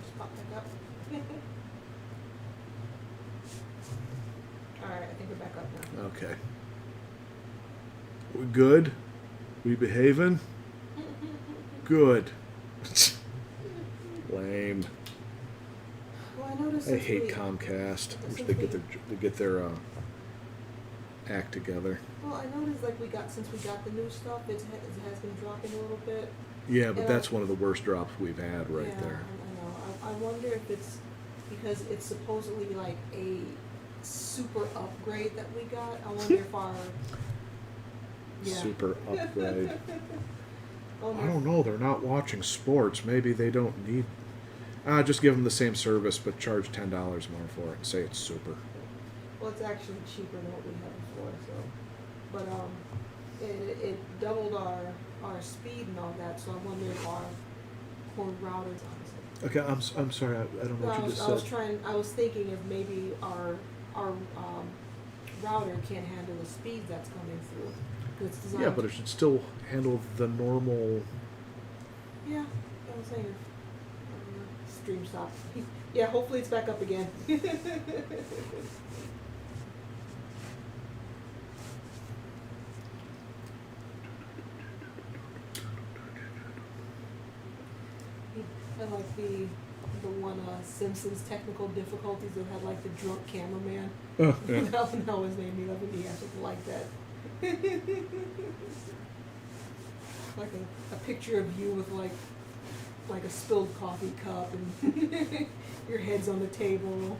Speaker 2: Just pop back up. All right, I think we're back up now.
Speaker 1: Okay. We good? We behaving? Good. Lame.
Speaker 2: Well, I noticed.
Speaker 1: I
Speaker 2: since
Speaker 1: hate
Speaker 2: we-
Speaker 1: Comcast. I wish
Speaker 2: since
Speaker 1: they
Speaker 2: we-
Speaker 1: get their act together.
Speaker 2: Well, I noticed like since we got the new stuff, it has been dropping a little bit.
Speaker 1: Yeah, but
Speaker 2: Yeah.
Speaker 1: that's one of the worst drops we've had right
Speaker 2: Yeah,
Speaker 1: there.
Speaker 2: I know. I wonder if it's because it's supposedly like a super upgrade that we got. I wonder if our
Speaker 1: Super upgrade.
Speaker 2: Oh,
Speaker 1: I don't know. They're not watching sports. Maybe they don't need. Just give them the same service, but charge $10 more for it. And say it's super.
Speaker 2: Well, it's actually cheaper than what we had before. So, but it doubled our speed and all that. So I wonder if our core routers honestly.
Speaker 1: Okay, I'm sorry. I don't know
Speaker 2: No,
Speaker 1: what you just said.
Speaker 2: I was thinking if maybe our router can't handle the speed that's coming through. 'Cause it's designed.
Speaker 1: Yeah, but it should still handle the normal.
Speaker 2: Yeah, I was saying. Stream stop. Yeah, hopefully it's back up again. I like the one Simpsons technical difficulties that had like the drunk cameraman.
Speaker 1: Oh, yeah.
Speaker 2: That was his name. He loved it. He had something like that. Like a picture of you with like a spilled coffee cup and your head's on the table.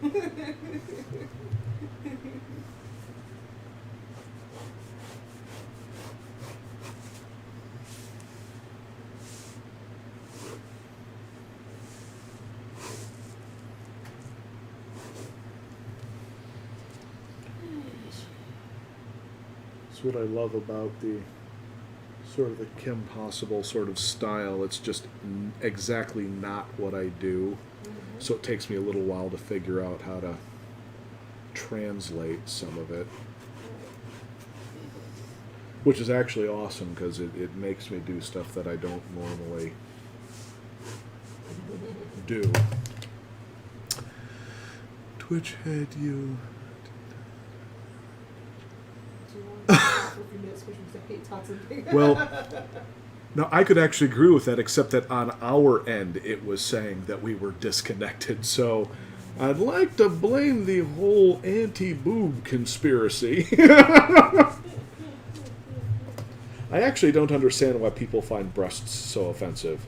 Speaker 1: That's what I love about the sort of the Kim Possible sort of style. It's just exactly not what I do.
Speaker 2: Mm-hmm.
Speaker 1: So it takes me a little while to figure out how to translate some of it. Which is actually awesome because it makes me do stuff that I don't normally do. Twitch head you.
Speaker 2: Do you want to talk for a few minutes, which was I hate talking.
Speaker 1: Well, now I could actually agree with that, except that on our end it was saying that we were disconnected. So I'd like to blame the whole anti-boob conspiracy. I actually don't understand why people find breasts so offensive.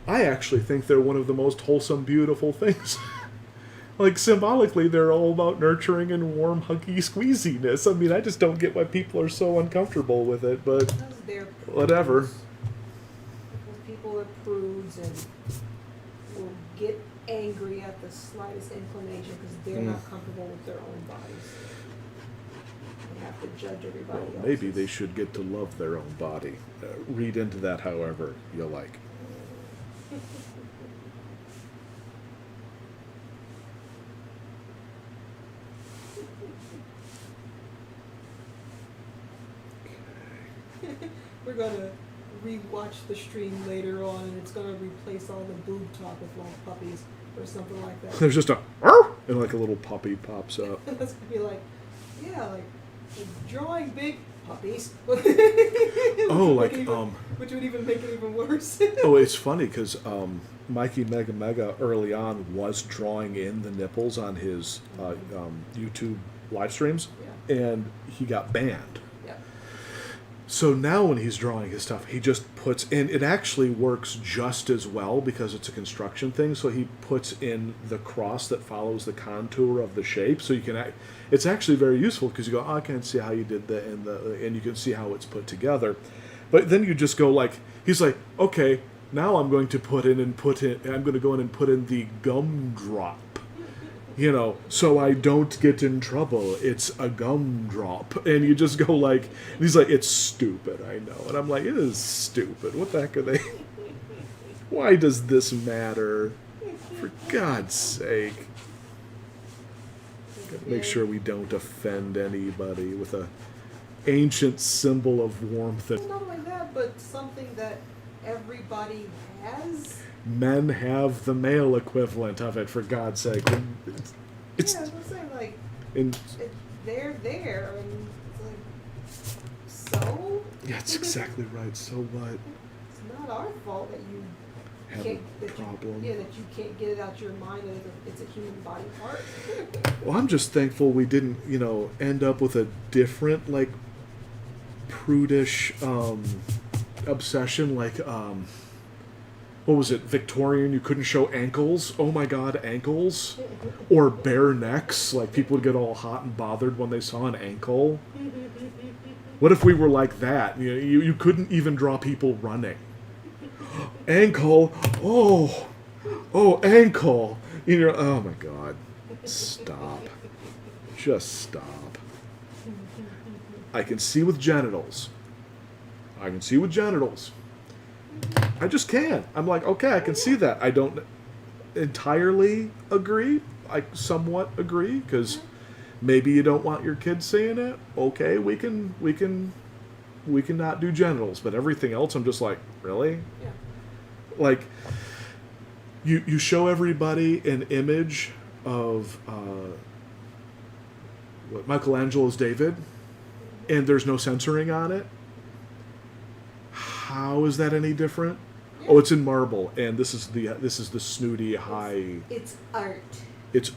Speaker 1: I actually think they're one of the most wholesome, beautiful things. Like, symbolically, they're all about nurturing and warm, huggy squeeziness. I mean, I just don't get why people are so uncomfortable with it, but
Speaker 2: Because they're
Speaker 1: whatever.
Speaker 2: prudes. Because people are prudes and will get angry at the slightest inclination because they're not comfortable with their own bodies. have to judge everybody
Speaker 1: Well,
Speaker 2: else.
Speaker 1: maybe they should get to love their own body. Read into that however you like.
Speaker 2: We're gonna rewatch the stream later on, and it's gonna replace all the boob talk with like puppies or something like that.
Speaker 1: There's just a "Arr!" and like a little puppy pops up.
Speaker 2: That's gonna be like, yeah, like drawing big puppies.
Speaker 1: Oh, like
Speaker 2: which would even make it even worse.
Speaker 1: oh, it's funny because Mikey Mega Mega early on was drawing in the nipples on his YouTube live streams,
Speaker 2: Yeah.
Speaker 1: and he got banned.
Speaker 2: Yeah.
Speaker 1: So now when he's drawing his stuff, he just puts in, it actually works just as well because it's a construction thing, so he puts in the cross that follows the contour of the shape, so you can, it's actually very useful because you go, oh, I can't see how you did that, and you can see how it's put together. But then you just go like, he's like, okay, now I'm going to I'm going to go in and put in the gumdrop. You know, so I don't get in trouble. It's a gumdrop. And you just go like, and he's like, it's stupid, I know. And I'm like, it is stupid. What the heck are they? Why does this matter? For God's sake. Gotta make sure we don't offend anybody with a ancient symbol of warmth.
Speaker 2: Well, not like that, but something that everybody has.
Speaker 1: Men have the male equivalent of it, for God's sake. It's
Speaker 2: Yeah, I'm saying like
Speaker 1: in,
Speaker 2: they're there, and it's like, so.
Speaker 1: yeah, it's exactly right. So what?
Speaker 2: It's not our fault that you
Speaker 1: Have
Speaker 2: can't.
Speaker 1: a
Speaker 2: That
Speaker 1: problem.
Speaker 2: You, yeah, that you can't get it out your mind that it's a human body part.
Speaker 1: Well, I'm just thankful we didn't, end up with a different, like, prudish obsession, like, what was it, Victorian, you couldn't show ankles? Oh my god, ankles? Or bare necks, like people would get all hot and bothered when they saw an ankle. What if we were like that? You couldn't even draw people running. Ankle, oh, ankle. Oh my god, stop. Just stop. I can see with genitals. I just can't. I'm like, okay, I can see that. I don't entirely agree. I somewhat agree because maybe you don't want your kids seeing it. Okay, we can not do genitals, but everything else, I'm just like, really?
Speaker 2: Yeah.
Speaker 1: Like, you show everybody an image of what Michelangelo's David, and there's no censoring on it. How is that any different?
Speaker 2: Yeah.
Speaker 1: Oh, it's in marble, and this is the snooty high.
Speaker 2: It's art.
Speaker 1: It's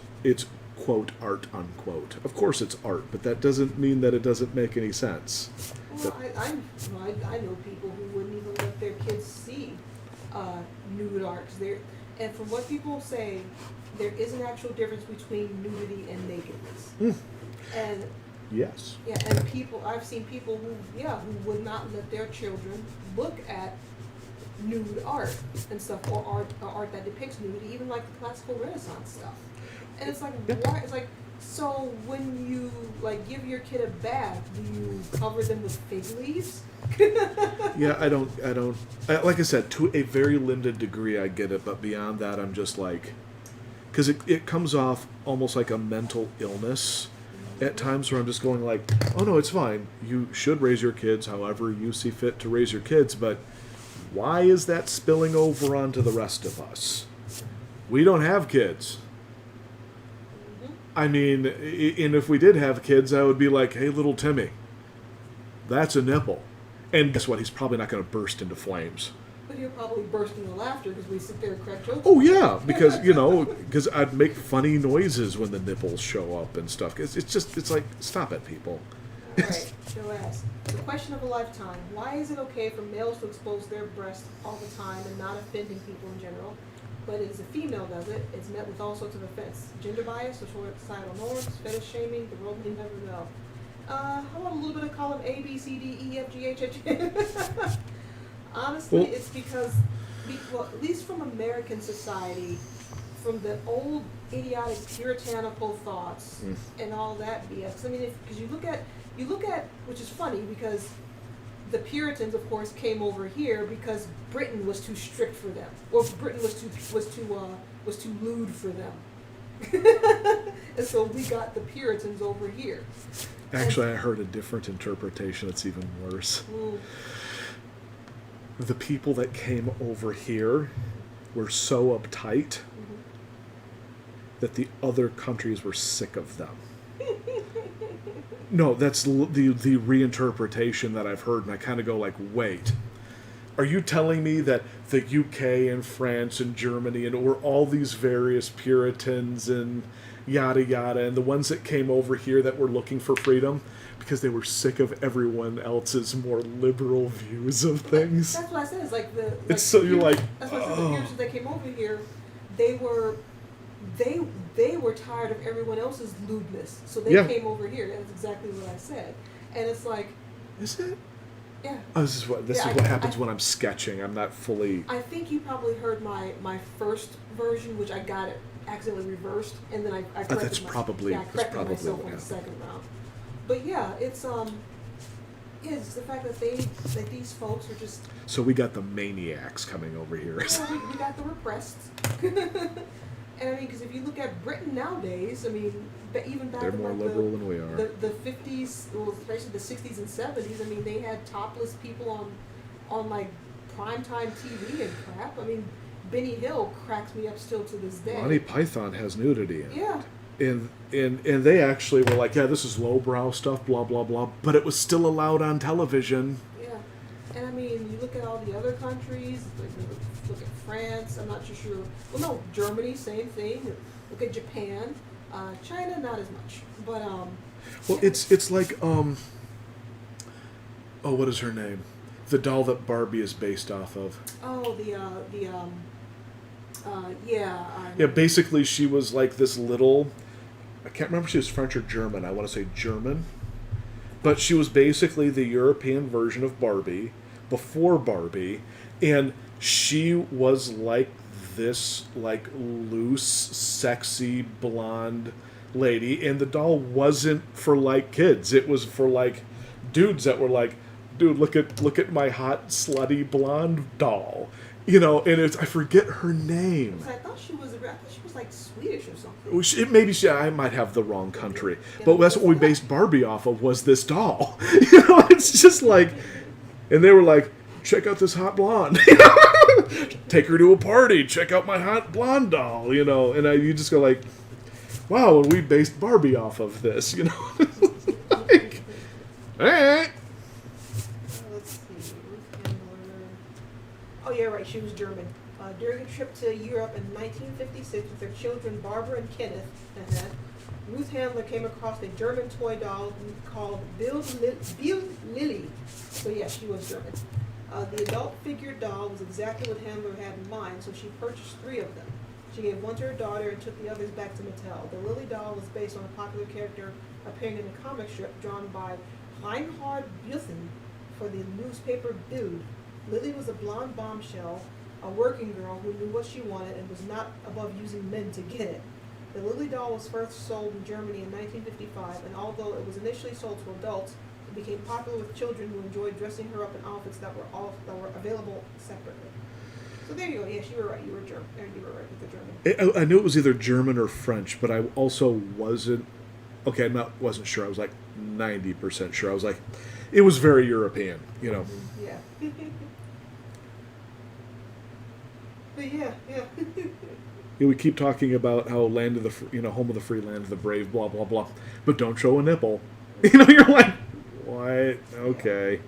Speaker 1: quote art unquote. Of course, it's art, but that doesn't mean that it doesn't make any sense.
Speaker 2: Well, I know people who wouldn't even let their kids see nude art. And from what people say, there is an actual difference between nudity and nakedness. And
Speaker 1: Yes.
Speaker 2: yeah, and I've seen people who would not let their children look at nude art and stuff, or art that depicts nudity, even like the classical Renaissance stuff. And it's like, why? It's like, so when you like give your kid a bath, do you cover them with fig leaves?
Speaker 1: Yeah, I don't. Like I said, to a very limited degree, I get it, but beyond that, I'm just like, because it comes off almost like a mental illness at times, where I'm just going like, oh no, it's fine. You should raise your kids however you see fit to raise your kids, but why is that spilling over onto the rest of us? We don't have kids. I mean, and if we did have kids, I would be like, hey, little Timmy, that's a nipple. And guess what? He's probably not going to burst into flames.
Speaker 2: But he'll probably burst into laughter because we sit there and crack jokes.
Speaker 1: Oh, yeah, because I'd make funny noises when the nipples show up and stuff. It's like, stop it, people.
Speaker 2: Alright, she'll ask. The question of a lifetime. Why is it okay for males to expose their breasts all the time and not offending people in general? But as a female does it, it's met with all sorts of offense. Gender bias, societal norms, fetish shaming, the world may never know. How about a little bit of column A, B, C, D, E, F, G, H, H? Honestly,
Speaker 1: Well-
Speaker 2: it's because, well, at least from American society, from the old idiotic puritanical thoughts and all that BS. I mean, because you look at, which is funny because the Puritans, of course, came over here because Britain was too strict for them, or Britain was too lewd for them, and so we got the Puritans over here.
Speaker 1: Actually, I heard a different interpretation that's even worse. The people that came over here were so uptight that the other countries were sick of them. No, that's the reinterpretation that I've heard, and I kind of go like, wait, are you telling me that the UK and France and Germany and or all these various Puritans and yada yada, and the ones that came over here that were looking for freedom because they were sick of everyone else's more liberal views of things?
Speaker 2: That's what I said. It's like
Speaker 1: it's so you're like,
Speaker 2: that's what I said. The Puritans that came over here, they were tired of everyone else's lewdness, so they came over here. That's exactly what I said. And it's like,
Speaker 1: is it?
Speaker 2: Yeah.
Speaker 1: Oh, this is what happens when I'm sketching. I'm not fully.
Speaker 2: I think you probably heard my first version, which I got it accidentally reversed, and then I corrected
Speaker 1: that's probably
Speaker 2: myself
Speaker 1: what
Speaker 2: on the
Speaker 1: happened.
Speaker 2: second round. But yeah, it's the fact that these folks are just.
Speaker 1: So we got the maniacs coming over here.
Speaker 2: Yeah, we got the repressed. And I mean, because if you look at Britain nowadays, I mean, even back
Speaker 1: They're
Speaker 2: in
Speaker 1: more
Speaker 2: like
Speaker 1: liberal than we are.
Speaker 2: The 50s, well, especially the 60s and 70s, I mean, they had topless people on like primetime TV and crap. I mean, Benny Hill cracks me up still to this day.
Speaker 1: Monty Python has nudity in it.
Speaker 2: Yeah.
Speaker 1: And they actually were like, yeah, this is lowbrow stuff, blah, blah, blah, but it was still allowed on television.
Speaker 2: Yeah. And I mean, you look at all the other countries, like look at France, I'm not too sure. Well, no, Germany, same thing. Look at Japan. China, not as much. But,
Speaker 1: Well,
Speaker 2: yeah.
Speaker 1: it's like, oh, what is her name? The doll that Barbie is based off of.
Speaker 2: Oh,
Speaker 1: Yeah, basically she was like this little, I can't remember if she was French or German, I want to say German, but she was basically the European version of Barbie, before Barbie, and she was like this, like, loose, sexy, blonde lady, and the doll wasn't for, like, kids, it was for, like, dudes that were like, dude, look at my hot, slutty, blonde doll. You know, and I forget her name.
Speaker 2: I thought she was like Swedish or something.
Speaker 1: Maybe I might have the wrong country, but that's what we based Barbie off of, was this doll. You know, it's just like, and they were like, check out this hot blonde. Take her to a party. Check out my hot blonde doll. You know, and you just go like, wow, and we based Barbie off of this. You know, like, all right.
Speaker 2: Let's see. Ruth Handler. Oh, yeah, right. She was German. During a trip to Europe in 1956 with their children Barbara and Kenneth, Ruth Handler came across a German toy doll called Bill Lilly. So, yeah, she was German. The adult figure doll was exactly what Handler had in mind, so she purchased 3 of them. She gave one to her daughter and took the others back to Mattel. The Lily doll was based on a popular character appearing in a comic strip drawn by Reinhard Buchen for the newspaper Bild. Lily was a blonde bombshell, a working girl who knew what she wanted and was not above using men to get it. The Lily doll was first sold in Germany in 1955, and although it was initially sold to adults, it became popular with children who enjoyed dressing her up in outfits that were available separately. So there you go. Yes, you were right. You were German. You were right with the German.
Speaker 1: I knew it was either German or French, but I also wasn't. Okay, wasn't sure. I was like 90% sure. I was like, it was very European, you know.
Speaker 2: Yeah. But yeah.
Speaker 1: We keep talking about how land of the, home of the free, land of the brave, blah blah blah, but don't show a nipple. You know, you're like, what? Okay,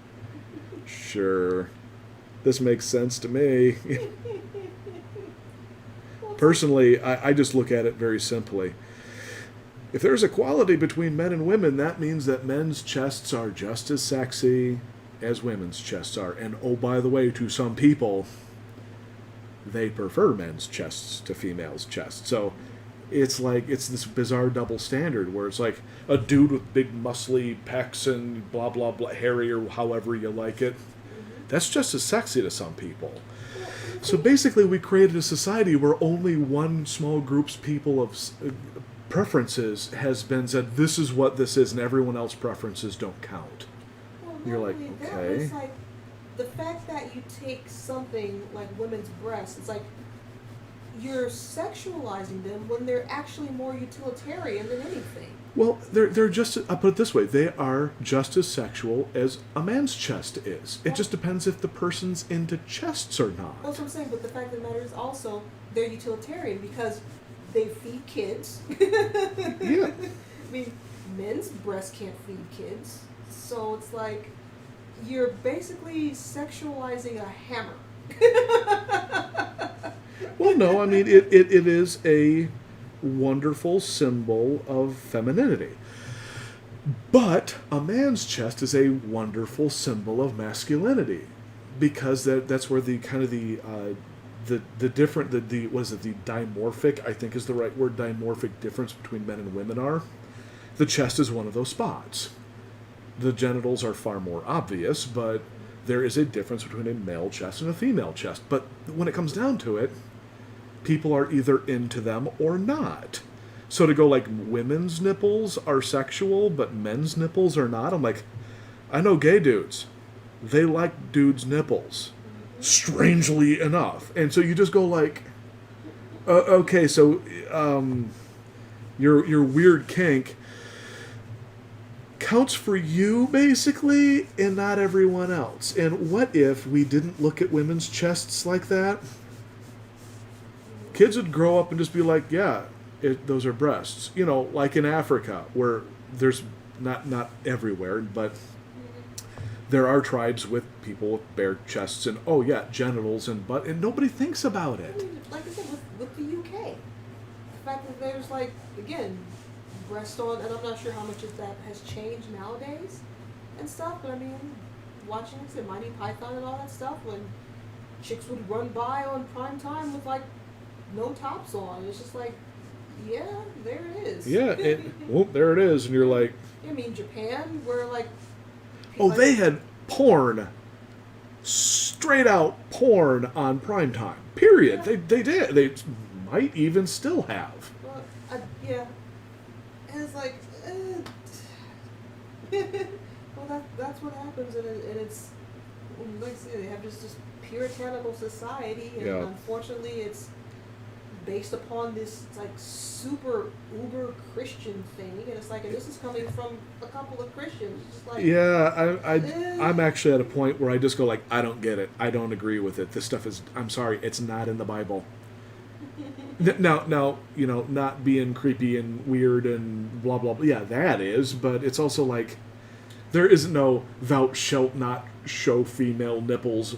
Speaker 1: sure, this makes sense to me. Personally, I just look at it very simply. If there's equality between men and women, that means that men's chests are just as sexy as women's chests are. And oh, by the way, to some people, they prefer men's chests to females' chests. So it's like, it's this bizarre double standard where it's like a dude with big muscly pecs and blah, blah, blah, hairy or however you like it. That's just as sexy to some people.
Speaker 2: Well,
Speaker 1: So basically, we created a society where only one small group's people of preferences has been said, this is what this is, and everyone else's preferences don't count.
Speaker 2: Well,
Speaker 1: You're
Speaker 2: not
Speaker 1: like,
Speaker 2: only that,
Speaker 1: okay.
Speaker 2: it's like the fact that you take something like women's breasts, it's like you're sexualizing them when they're actually more utilitarian than anything.
Speaker 1: Well, they're just, I'll put it this way, they are just as sexual as a man's chest is. It just depends if the person's into chests or not.
Speaker 2: That's what I'm saying, but the fact of the matter is also they're utilitarian because they feed kids.
Speaker 1: Yeah.
Speaker 2: I mean, men's breasts can't feed kids. So it's like you're basically sexualizing a hammer.
Speaker 1: Well, no, I mean, it is a wonderful symbol of femininity. But a man's chest is a wonderful symbol of masculinity, because that's where the kind of the different the what is it, the dimorphic, I think is the right word, dimorphic difference between men and women are. The chest is one of those spots. The genitals are far more obvious, but there is a difference between a male chest and a female chest. But when it comes down to it, people are either into them or not. So to go like women's nipples are sexual, but men's nipples are not, I'm like, I know gay dudes. They like dudes' nipples. Strangely enough. And so you just go like, okay, so your weird kink counts for you, basically, and not everyone else. And what if we didn't look at women's chests like that? Kids would grow up and just be like, yeah, those are breasts. You know, like in Africa, where there's not everywhere, but there are tribes with people with bare chests and, oh yeah, genitals and butt, and nobody thinks about
Speaker 2: I
Speaker 1: it.
Speaker 2: mean, like I said, with the UK, the fact that there's like, again, breast on, and I'm not sure how much of that has changed nowadays and stuff, but I mean, watching say Monty Python and all that stuff, when chicks would run by on prime time with like no tops on, it's just like, yeah, there it is.
Speaker 1: Yeah, well, there it is, and you're like,
Speaker 2: I mean, Japan, where like,
Speaker 1: oh, they had porn, straight out porn on primetime. Period.
Speaker 2: Yeah.
Speaker 1: They did. They might even still have.
Speaker 2: Well, yeah, and it's like, well, that's what happens, and it's like I say, they have just this puritanical society, and
Speaker 1: Yeah.
Speaker 2: unfortunately, it's based upon this like super uber Christian thing, and it's like, and this is coming from a couple of Christians. It's just like,
Speaker 1: Yeah, I'm actually at a point where I just go like, I don't get it. I don't agree with it. This stuff is, I'm sorry, it's not in the Bible. Now, you know, not being creepy and weird and blah, blah, blah. Yeah, that is, but it's also like, there isn't no thou shalt not show female nipples,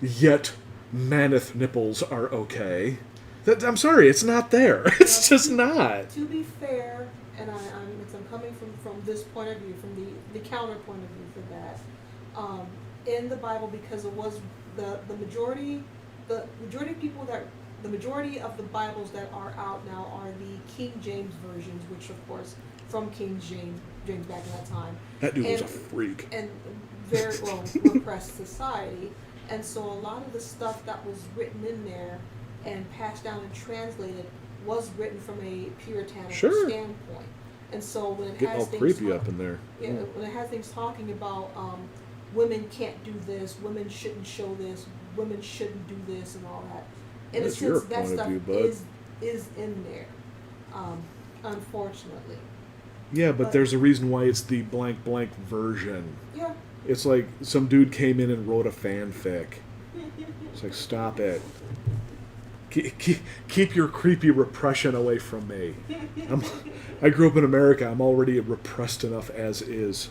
Speaker 1: yet maneth nipples are okay. I'm sorry, it's not there. It's just not.
Speaker 2: To be fair, and I'm coming from this point of view, from the counterpoint of view for that, in the Bible, because it was the majority of people that, the majority of the Bibles that are out now are the King James versions, which of course from King James back in that time.
Speaker 1: That dude was a freak.
Speaker 2: And very well repressed society, and so a lot of the stuff that was written in there and passed down and translated was written from a puritanical
Speaker 1: Sure.
Speaker 2: standpoint. And so when it
Speaker 1: Getting
Speaker 2: has
Speaker 1: all
Speaker 2: things
Speaker 1: creepy up in there.
Speaker 2: yeah, when it has things talking about women can't do this, women shouldn't show this, women shouldn't do this, and all that. In
Speaker 1: That's
Speaker 2: a
Speaker 1: your
Speaker 2: sense, that
Speaker 1: point of
Speaker 2: stuff
Speaker 1: view, bud.
Speaker 2: is in there, unfortunately.
Speaker 1: Yeah, but
Speaker 2: But-
Speaker 1: there's a reason why it's the blank blank version.
Speaker 2: Yeah.
Speaker 1: It's like some dude came in and wrote a fanfic. It's like, stop it. Keep your creepy repression away from me. I grew up in America. I'm already repressed enough as is.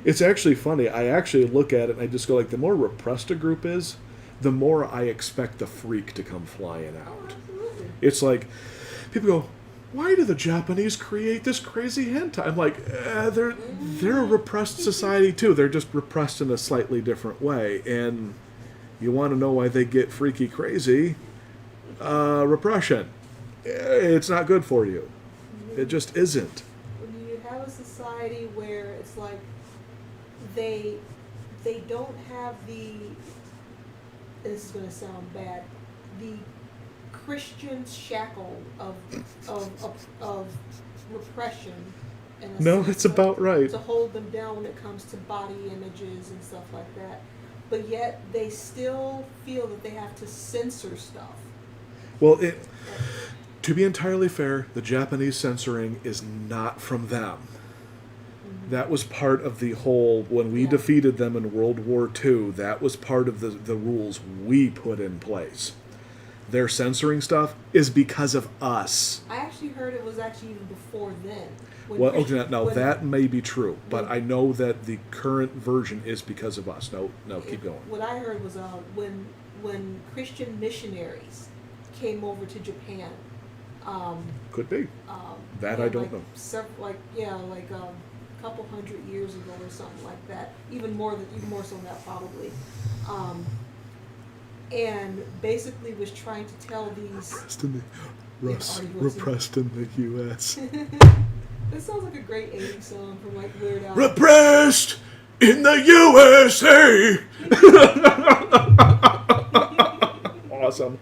Speaker 1: It's actually funny. I actually look at it and I just go like, the more repressed a group is, the more I expect the freak to come flying out.
Speaker 2: Absolutely.
Speaker 1: It's like, people go, why do the Japanese create this crazy hentai? I'm like, they're a repressed society too. They're just repressed in a slightly different way. And you want to know why they get freaky crazy? Repression. It's not good for you. It just isn't.
Speaker 2: When you have a society where it's like they don't have the this is going to sound bad, the Christian shackle of repression. In a
Speaker 1: No,
Speaker 2: sense,
Speaker 1: it's about right.
Speaker 2: to hold them down when it comes to body images and stuff like that. But yet they still feel that they have to censor stuff.
Speaker 1: Well, to be entirely fair, the Japanese censoring is not from them. That was part of the whole, when we
Speaker 2: Yeah.
Speaker 1: defeated them in World War II, that was part of the rules we put in place. Their censoring stuff is because of us.
Speaker 2: I actually heard it was actually even before then. When
Speaker 1: Well,
Speaker 2: Christian-
Speaker 1: okay, now
Speaker 2: when-
Speaker 1: that may be true, but
Speaker 2: when-
Speaker 1: I know that the current version is because of us. No, keep going.
Speaker 2: What I heard was when Christian missionaries came over to Japan.
Speaker 1: Could be. That
Speaker 2: yeah,
Speaker 1: I don't
Speaker 2: like
Speaker 1: know.
Speaker 2: Like a couple hundred years ago or something like that. Even more so than that probably. And basically was trying to tell these.
Speaker 1: Repressed in the U.S.
Speaker 2: This sounds like a great 80s song from like Weird Al.
Speaker 1: Repressed in the USA. Awesome.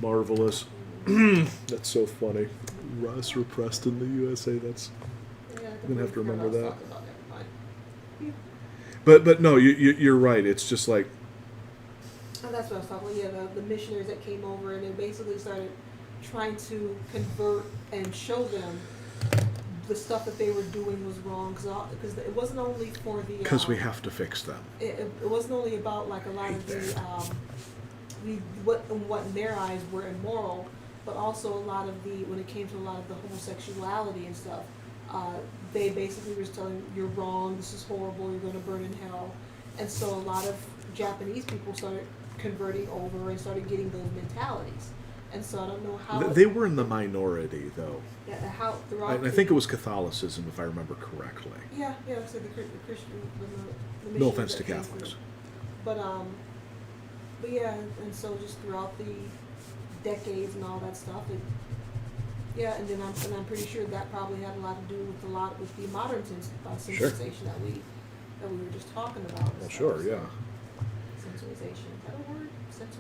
Speaker 1: Marvelous. That's so funny. Russ repressed in the USA. That's.
Speaker 2: Yeah,
Speaker 1: I'm gonna have to remember that.
Speaker 2: Fine.
Speaker 1: But no, you're right. It's just like
Speaker 2: Oh, that's what I was talking about. Yeah, the missionaries that came over and they basically started trying to convert and show them the stuff that they were doing was wrong. Because it wasn't only for the.
Speaker 1: because we have to fix them.
Speaker 2: It wasn't only about like a lot of what in their eyes were immoral, but also a lot of when it came to a lot of the homosexuality and stuff. They basically were just telling you're wrong. This is horrible. You're going to burn in hell. And so a lot of Japanese people started converting over and started getting those mentalities. And so I don't know how
Speaker 1: They were in the minority, though.
Speaker 2: how throughout.
Speaker 1: I think it was Catholicism, if I remember correctly.
Speaker 2: Yeah, like I said the Christian. The
Speaker 1: No
Speaker 2: missionaries
Speaker 1: offense to
Speaker 2: that came
Speaker 1: Catholics.
Speaker 2: through. But yeah, and so just throughout the decades and all that stuff, and then I'm pretty sure that probably had a lot to do with the modern sensorization that we were just talking about. and
Speaker 1: Well,
Speaker 2: stuff,
Speaker 1: sure,
Speaker 2: so.
Speaker 1: yeah.
Speaker 2: Sensorization. Is that a word?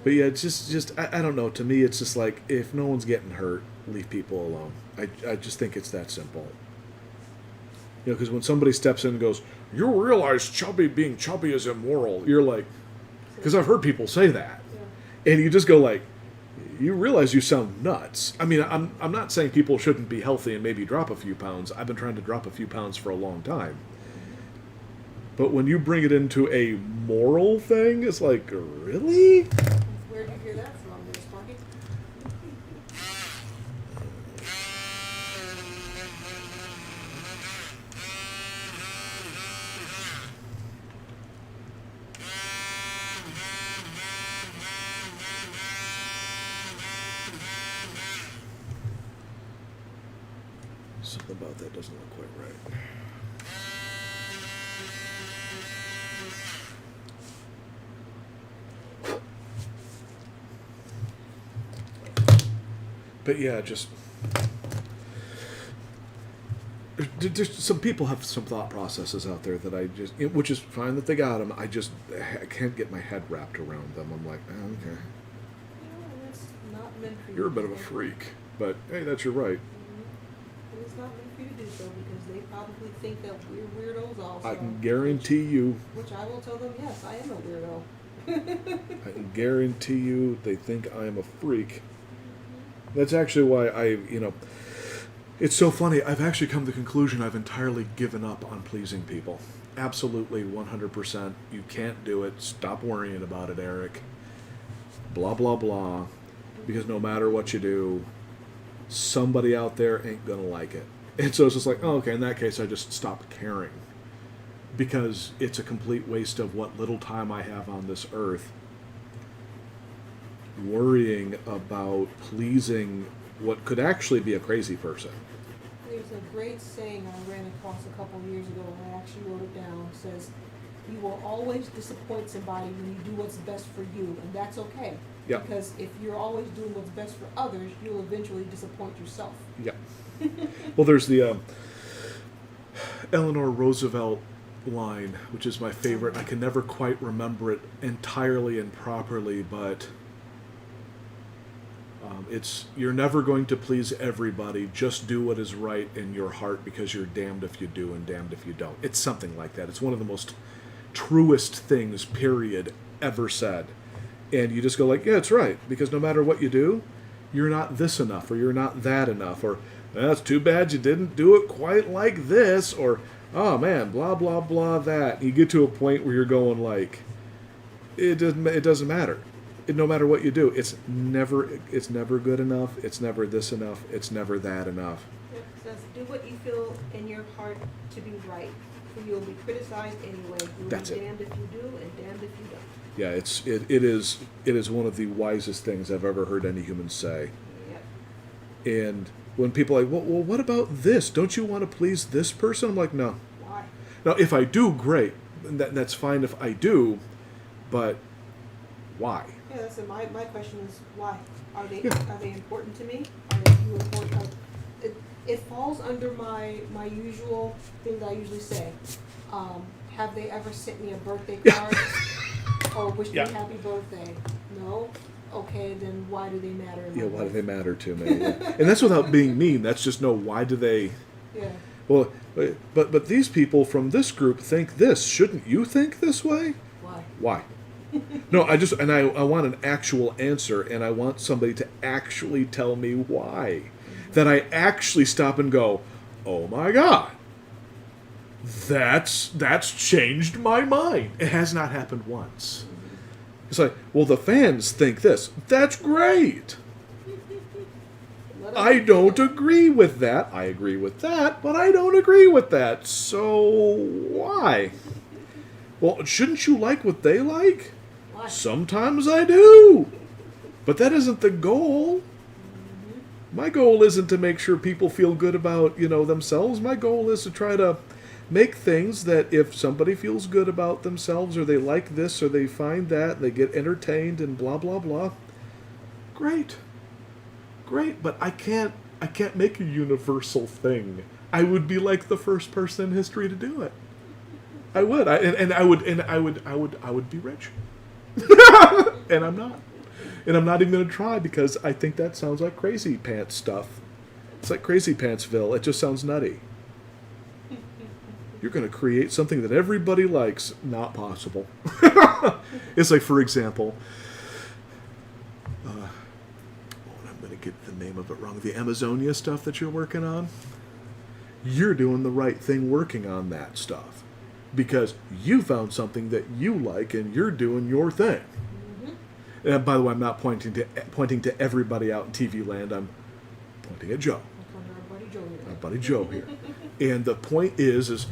Speaker 1: But yeah, it's just I don't know. To me, it's just like if no one's getting hurt, leave people alone. I just think it's that simple. You know, because when somebody steps in and goes, "You realize being chubby is immoral," you're like, because I've heard people say that,
Speaker 2: Yeah.
Speaker 1: and you just go like, you realize you sound nuts. I mean, I'm not saying people shouldn't be healthy and maybe drop a few pounds. I've been trying to drop a few pounds for a long time. But when you bring it into a moral thing, it's like, really?
Speaker 2: Where'd you hear that from, there, Sparky?
Speaker 1: Something about that doesn't look quite right. But yeah, just there's some people have some thought processes out there that which is fine that they got them. I can't get my head wrapped around them. I'm like, okay,
Speaker 2: It's not meant for you.
Speaker 1: you're a bit
Speaker 2: to
Speaker 1: of a
Speaker 2: do.
Speaker 1: freak, but hey, that's your right.
Speaker 2: And it's not meant for you to do so because they probably think that we're weirdos also.
Speaker 1: I can guarantee you.
Speaker 2: Which I will tell them, yes, I am a weirdo.
Speaker 1: I can guarantee you they think I am a freak. That's actually why it's so funny. I've actually come to the conclusion I've entirely given up on pleasing people. Absolutely, 100%. You can't do it. Stop worrying about it, Eric. Blah, blah, blah. Because no matter what you do, somebody out there ain't going to like it. And so it's just like, oh, okay, in that case, I just stop caring. Because it's a complete waste of what little time I have on this earth worrying about pleasing what could actually be a crazy person.
Speaker 2: There's a great saying I ran across a couple of years ago, and I actually wrote it down. It says, you will always disappoint somebody when you do what's best for you, and that's okay.
Speaker 1: Yeah.
Speaker 2: Because if you're always doing what's best for others, you'll eventually disappoint yourself.
Speaker 1: Yeah. Well, there's the Eleanor Roosevelt line, which is my favorite. I can never quite remember it entirely and properly, but it's, you're never going to please everybody. Just do what is right in your heart, because you're damned if you do and damned if you don't. It's something like that. It's one of the most truest things, period, ever said. And you just go like, yeah, it's right, because no matter what you do, you're not this enough, or you're not that enough, or that's too bad you didn't do it quite like this, or oh man, blah blah blah that. You get to a point where you're going like, it doesn't matter. No matter what you do, it's never good enough. It's never this enough. It's never that enough.
Speaker 2: It says, do what you feel in your heart to be right, for you will be criticized anyway. You will
Speaker 1: That's
Speaker 2: be
Speaker 1: it.
Speaker 2: damned if you do and damned if you don't.
Speaker 1: Yeah, it is one of the wisest things I've ever heard any human say.
Speaker 2: Yep.
Speaker 1: And when people are like, well, what about this? Don't you want to please this person? I'm like, no.
Speaker 2: Why?
Speaker 1: Now, if I do, great. That's fine if I do, but why?
Speaker 2: Yeah, that's it. My question is why? Are they
Speaker 1: Yeah.
Speaker 2: are they important to me? Are they too important? It falls under my usual thing that I usually say. Have they ever sent me a birthday card or wished
Speaker 1: Yeah.
Speaker 2: me happy birthday? No. Okay, then why do they matter? In
Speaker 1: Yeah,
Speaker 2: my
Speaker 1: why do
Speaker 2: life?
Speaker 1: they matter to me? Yeah. And that's without being mean. That's just no. Why do they?
Speaker 2: Yeah.
Speaker 1: Well, but these people from this group think this. Shouldn't you think this way?
Speaker 2: Why?
Speaker 1: Why? No, I want an actual answer, and I want somebody to actually tell me why. That I actually stop and go, oh my God, that's changed my mind. It has not happened once. It's like, well, the fans think this. That's great.
Speaker 2: Let
Speaker 1: I
Speaker 2: us-
Speaker 1: don't agree with that. I agree with that, but I don't agree with that. So why? Well, shouldn't you like what they like?
Speaker 2: Why?
Speaker 1: Sometimes I do. But that isn't the goal. My goal isn't to make sure people feel good about, themselves. My goal is to try to make things that if somebody feels good about themselves, or they like this, or they find that, they get entertained and blah blah blah. Great. But I can't make a universal thing. I would be like the first person in history to do it. I would. I would be rich. And I'm not. And I'm not even going to try, because I think that sounds like crazy pants stuff. It's like Crazy Pantsville. It just sounds nutty. You're going to create something that everybody likes. Not possible. It's like, for example, I'm going to get the name of it wrong. The Amazonia stuff that you're working on. You're doing the right thing working on that stuff, because you found something that you like and you're doing your thing. And by the way, I'm not pointing to everybody out in TV land. I'm pointing at Joe, our buddy Joe here. And the point is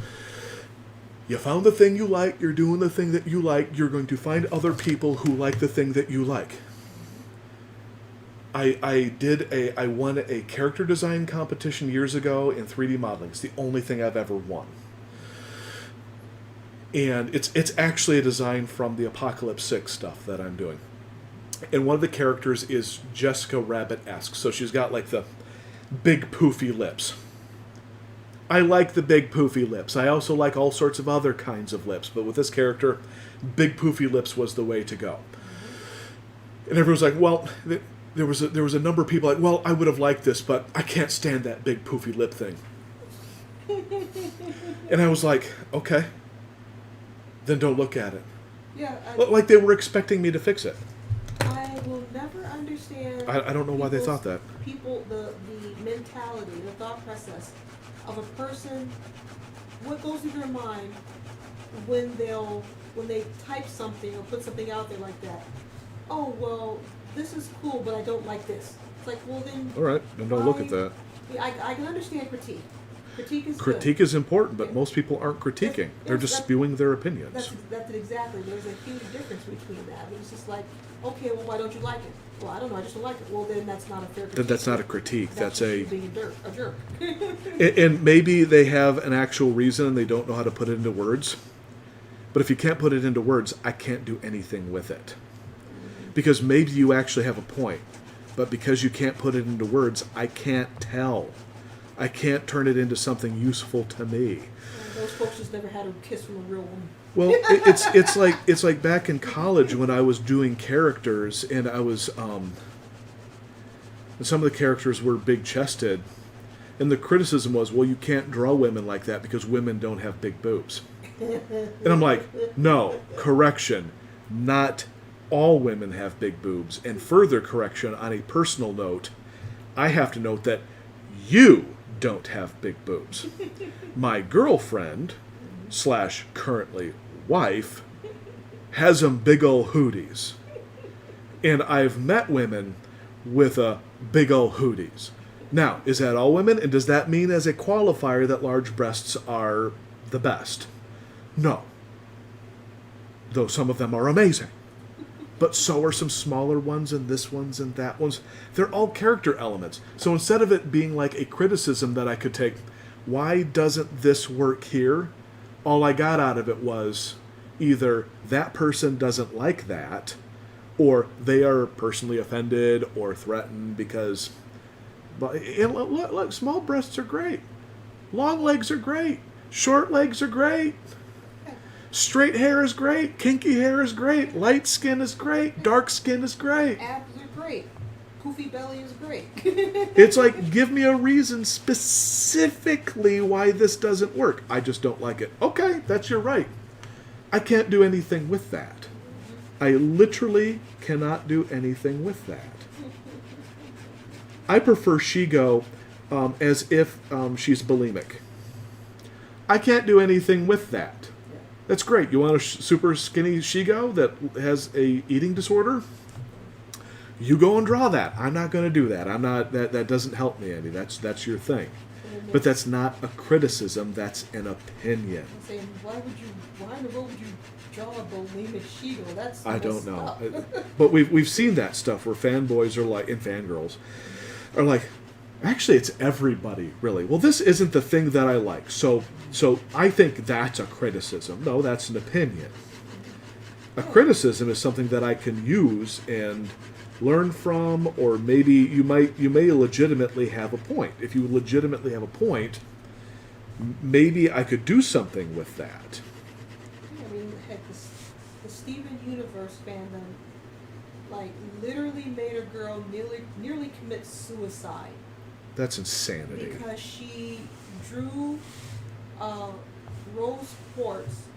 Speaker 1: you found the thing you like. You're doing the thing that you like. You're going to find other people who like the thing that you like. I won a character design competition years ago in 3D modeling. It's the only thing I've ever won. And it's actually a design from the Apocalypse 6 stuff that I'm doing. And one of the characters is Jessica Rabbit-esque. So she's got like the big poofy lips. I like the big poofy lips. I also like all sorts of other kinds of lips. But with this character, big poofy lips was the way to go. And everyone's like, well, there was a number of people like, well, I would have liked this, but I can't stand that big poofy lip thing. And I was like, okay, then don't look at it.
Speaker 2: Yeah.
Speaker 1: Like they were expecting me to fix it.
Speaker 2: I will never understand.
Speaker 1: I don't know why they
Speaker 2: people's-
Speaker 1: thought that.
Speaker 2: People, the mentality, the thought process of a person. What goes through their mind when they type something or put something out there like that? Oh well, this is cool, but I don't like this. It's like, well then.
Speaker 1: All right, then don't look at that.
Speaker 2: Yeah, I can understand critique. Critique is
Speaker 1: Critique
Speaker 2: good.
Speaker 1: is important, but
Speaker 2: Yeah.
Speaker 1: most people aren't critiquing. They're just
Speaker 2: That's-
Speaker 1: spewing their opinions.
Speaker 2: That's it exactly. There's a huge difference between that. It's just like, okay, well, why don't you like it? Well, I don't know. I just don't like it. Well, then that's not a fair critique.
Speaker 1: That's not a critique. That's
Speaker 2: just
Speaker 1: a
Speaker 2: you being a jerk.
Speaker 1: and maybe they have an actual reason and they don't know how to put it into words. But if you can't put it into words, I can't do anything with it. Because maybe you actually have a point, but because you can't put it into words, I can't tell I can't turn it into something useful to me.
Speaker 2: And those folks just never had a kiss from a real woman.
Speaker 1: Well, it's like back in college when I was doing characters, and I was some of the characters were big chested, and the criticism was, well, you can't draw women like that because women don't have big boobs. And I'm like, no, correction, not all women have big boobs. And further correction, on a personal note, I have to note that you don't have big boobs. My girlfriend / currently wife has them big ol' hooties. And I've met women with big ol' hooties. Now, is that all women? And does that mean as a qualifier that large breasts are the best? No. Though some of them are amazing. But so are some smaller ones and this ones and that ones. They're all character elements. So instead of it being like a criticism that I could take, why doesn't this work here? All I got out of it was either that person doesn't like that, or they are personally offended or threatened because... And look, small breasts are great. Long legs are great. Short legs are great. Straight hair is great. Kinky hair is great. Light skin is great. Dark skin is great.
Speaker 2: Abs are great. Poofy belly is great.
Speaker 1: It's like, give me a reason specifically why this doesn't work. I just don't like it. Okay, that's your right. I can't do anything with that. I literally cannot do anything with that. I prefer Shigo as if she's bulimic. I can't do anything with that. That's great. You want a super skinny Shigo that has a eating disorder? You go and draw that. I'm not going to do that. I'm not. That doesn't help me any. That's your thing. But that's not a criticism. That's an opinion.
Speaker 2: I'm saying, why in the world would you draw a bulimic Shigo? That's
Speaker 1: I don't know. But we've seen that stuff where fanboys are like, and fangirls are like, actually, it's everybody, really. Well, this isn't the thing that I like, so I think that's a criticism. No, that's an opinion. A criticism is something that I can use and learn from, or maybe you may legitimately have a point. If you legitimately have a point, maybe I could do something with that.
Speaker 2: I mean, heck, the Steven Universe fandom, like, literally made a girl nearly commit suicide.
Speaker 1: That's insanity.
Speaker 2: Because she drew Rose Quartz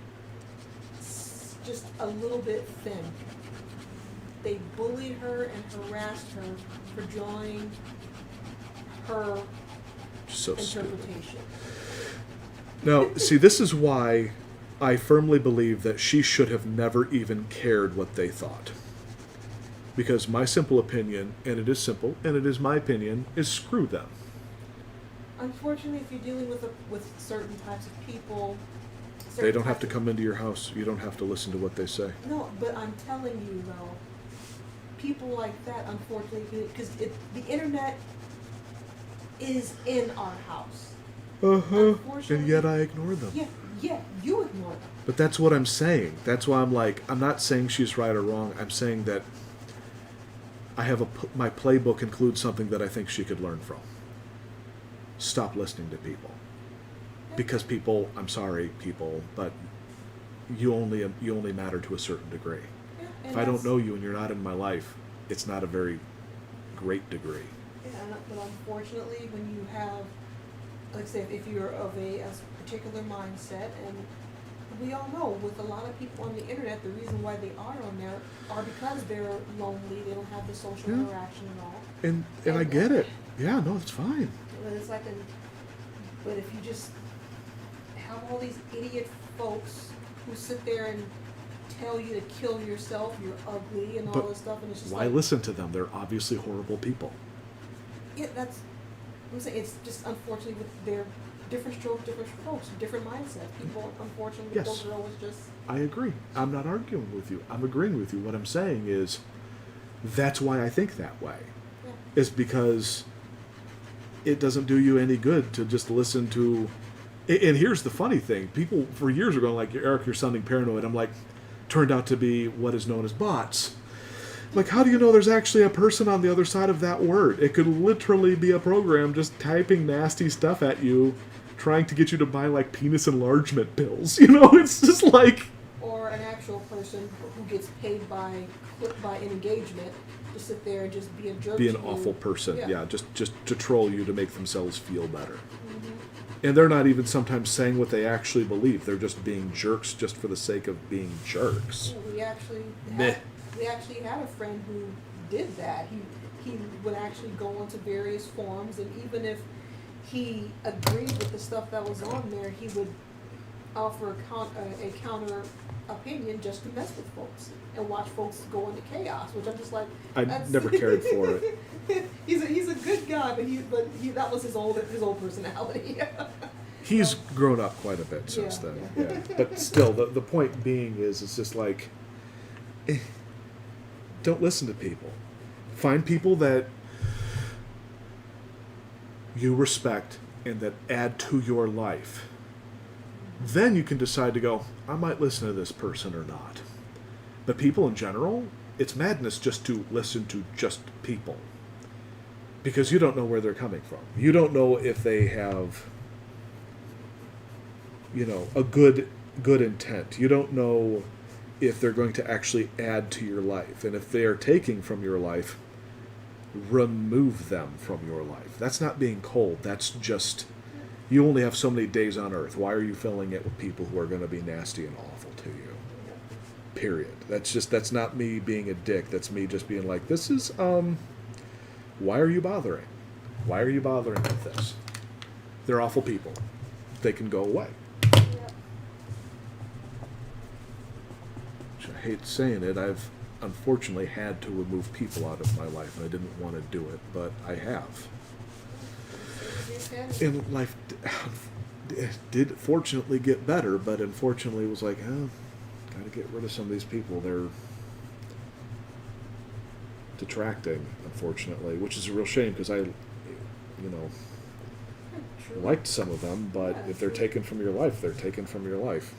Speaker 2: just a little bit thin. They bullied her and harassed her for drawing her
Speaker 1: So stupid.
Speaker 2: interpretation.
Speaker 1: Now, see, this is why I firmly believe that she should have never even cared what they thought. Because my simple opinion, and it is simple, and it is my opinion, is screw them.
Speaker 2: Unfortunately, if you're dealing with certain types of people...
Speaker 1: They don't have to come into your house. You don't have to listen to what they say.
Speaker 2: No, but I'm telling you, though, people like that, unfortunately, because the internet is in our house.
Speaker 1: And yet I ignore them.
Speaker 2: Yeah, you ignore them.
Speaker 1: But that's what I'm saying. That's why I'm like, I'm not saying she's right or wrong. I'm saying that I have my playbook includes something that I think she could learn from. Stop listening to people. Because people, I'm sorry, people, but you only matter to a certain degree.
Speaker 2: Yeah,
Speaker 1: if I don't know you and you're not in my life, it's not a very great degree.
Speaker 2: Yeah, but unfortunately, when you have, like I said, if you're of a particular mindset, and we all know with a lot of people on the internet, the reason why they are on there are because they're lonely, they don't have the social interaction and all.
Speaker 1: And I get it. Yeah, no, it's fine.
Speaker 2: But it's like but if you just have all these idiot folks who sit there and tell you to kill yourself, you're ugly, and all this stuff, and it's just
Speaker 1: why
Speaker 2: like,
Speaker 1: listen to them? They're obviously horrible people.
Speaker 2: Yeah, I'm saying it's just unfortunately with their different strokes, different folks, different mindset. People, unfortunately,
Speaker 1: Yes.
Speaker 2: those girls just...
Speaker 1: I agree. I'm not arguing with you. I'm agreeing with you. What I'm saying is, that's why I think that way.
Speaker 2: Yeah.
Speaker 1: Is because it doesn't do you any good to just listen to... And here's the funny thing. People for years are going like, Eric, you're sounding paranoid. I'm like, turned out to be what is known as bots. Like, how do you know there's actually a person on the other side of that word? It could literally be a program just typing nasty stuff at you, trying to get you to buy, like, penis enlargement pills. You know, it's just like...
Speaker 2: Or an actual person who gets paid by an engagement to sit there and just be a jerk.
Speaker 1: Be an
Speaker 2: to you.
Speaker 1: awful person,
Speaker 2: Yeah.
Speaker 1: yeah, just to troll you to make themselves feel better.
Speaker 2: Mm-hmm.
Speaker 1: And they're not even sometimes saying what they actually believe. They're just being jerks just for the sake of being jerks.
Speaker 2: Yeah,
Speaker 1: Meh.
Speaker 2: we actually had a friend who did that. He would actually go onto various forums, and even if he agreed with the stuff that was on there, he would offer a counter opinion just to mess with folks and watch folks go into chaos. Which I'm just like,
Speaker 1: I never cared for it.
Speaker 2: he's a good guy, but that was his old personality.
Speaker 1: He's grown up quite a bit since
Speaker 2: Yeah,
Speaker 1: then.
Speaker 2: yeah.
Speaker 1: Yeah. But still, the point being is, it's just like, don't listen to people. Find people that you respect and that add to your life. Then you can decide to go, I might listen to this person or not. But people in general, it's madness just to listen to just people. Because you don't know where they're coming from. You don't know if they have, you know, a good intent. You don't know if they're going to actually add to your life. And if they are taking from your life, remove them from your life. That's not being cold. That's just, you only have so many days on earth. Why are you filling it with people who are going to be nasty and awful to you? Period. That's not me being a dick. That's me just being like, this is, why are you bothering? Why are you bothering with this? They're awful people. They can go away. Which I hate saying it, I've unfortunately had to remove people out of my life, and I didn't want to do it, but I have. And life did fortunately get better, but unfortunately it was like, gotta get rid of some of these people. They're detracting, unfortunately, which is a real shame because I, liked some of them, but if they're taken from your life, they're taken from your life.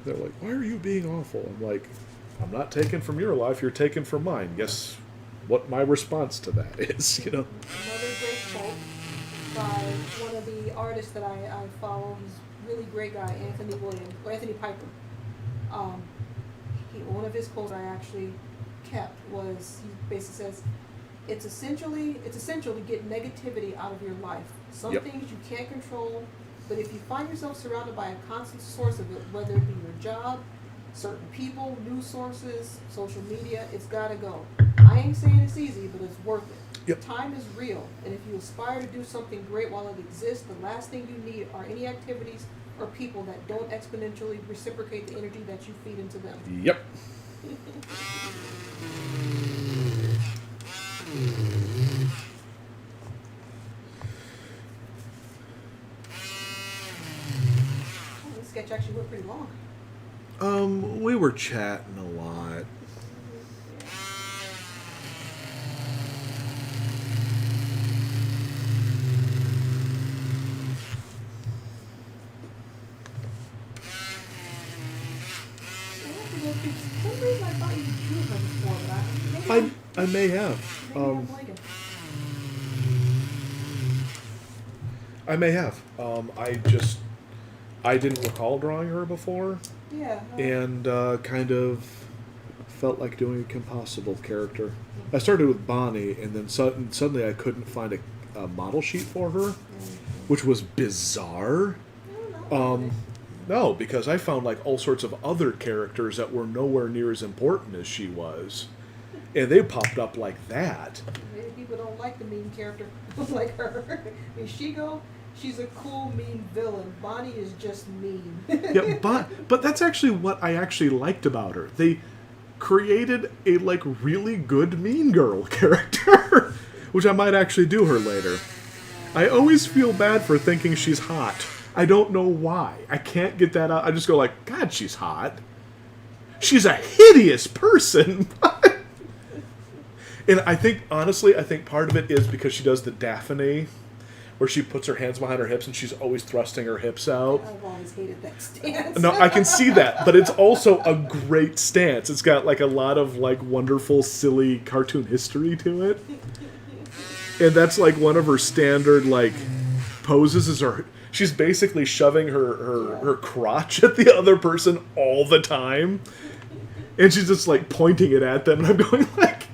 Speaker 1: They're like, why are you being awful? I'm like, I'm not taken from your life, you're taken from mine. Guess what my response to that is,
Speaker 2: Another great quote by one of the artists that I follow. He's a really great guy, Anthony Piper. One of his quotes I actually kept was, he basically says, it's essential to get negativity out of your life. Some things you can't control, but if you find yourself surrounded by a constant source of it, whether it be your job, certain people, news sources, social media, it's got to go. I ain't saying it's easy, but it's worth it.
Speaker 1: Yep.
Speaker 2: Time is real, and if you aspire to do something great while it exists, the last thing you need are any activities or people that don't exponentially reciprocate the energy that you feed into them.
Speaker 1: Yep.
Speaker 2: This sketch actually went pretty long.
Speaker 1: We were chatting a lot. I may have. I may have. I didn't recall drawing her before.
Speaker 2: Yeah.
Speaker 1: And kind of felt like doing a Kim Possible character. I started with Bonnie, and then suddenly I couldn't find a model sheet for her, which was bizarre. No, because I found like all sorts of other characters that were nowhere near as important as she was, and they popped up like that.
Speaker 2: Maybe people don't like the mean character like her. I mean, she's a cool, mean villain. Bonnie is just mean.
Speaker 1: Yeah, but that's actually what I actually liked about her. They created a like really good mean girl character, which I might actually do her later. I always feel bad for thinking she's hot. I don't know why. I can't get that out. I just go like, God, she's hot. She's a hideous person. And honestly, I think part of it is because she does the Daphne, where she puts her hands behind her hips and she's always thrusting her hips out.
Speaker 2: I've always hated that stance.
Speaker 1: No, I can see that, but it's also a great stance. It's got like a lot of like wonderful, silly cartoon history to it. And that's like one of her standard like poses is she's basically shoving her crotch at the other person all the time. And she's just like pointing it at them, and I'm going like,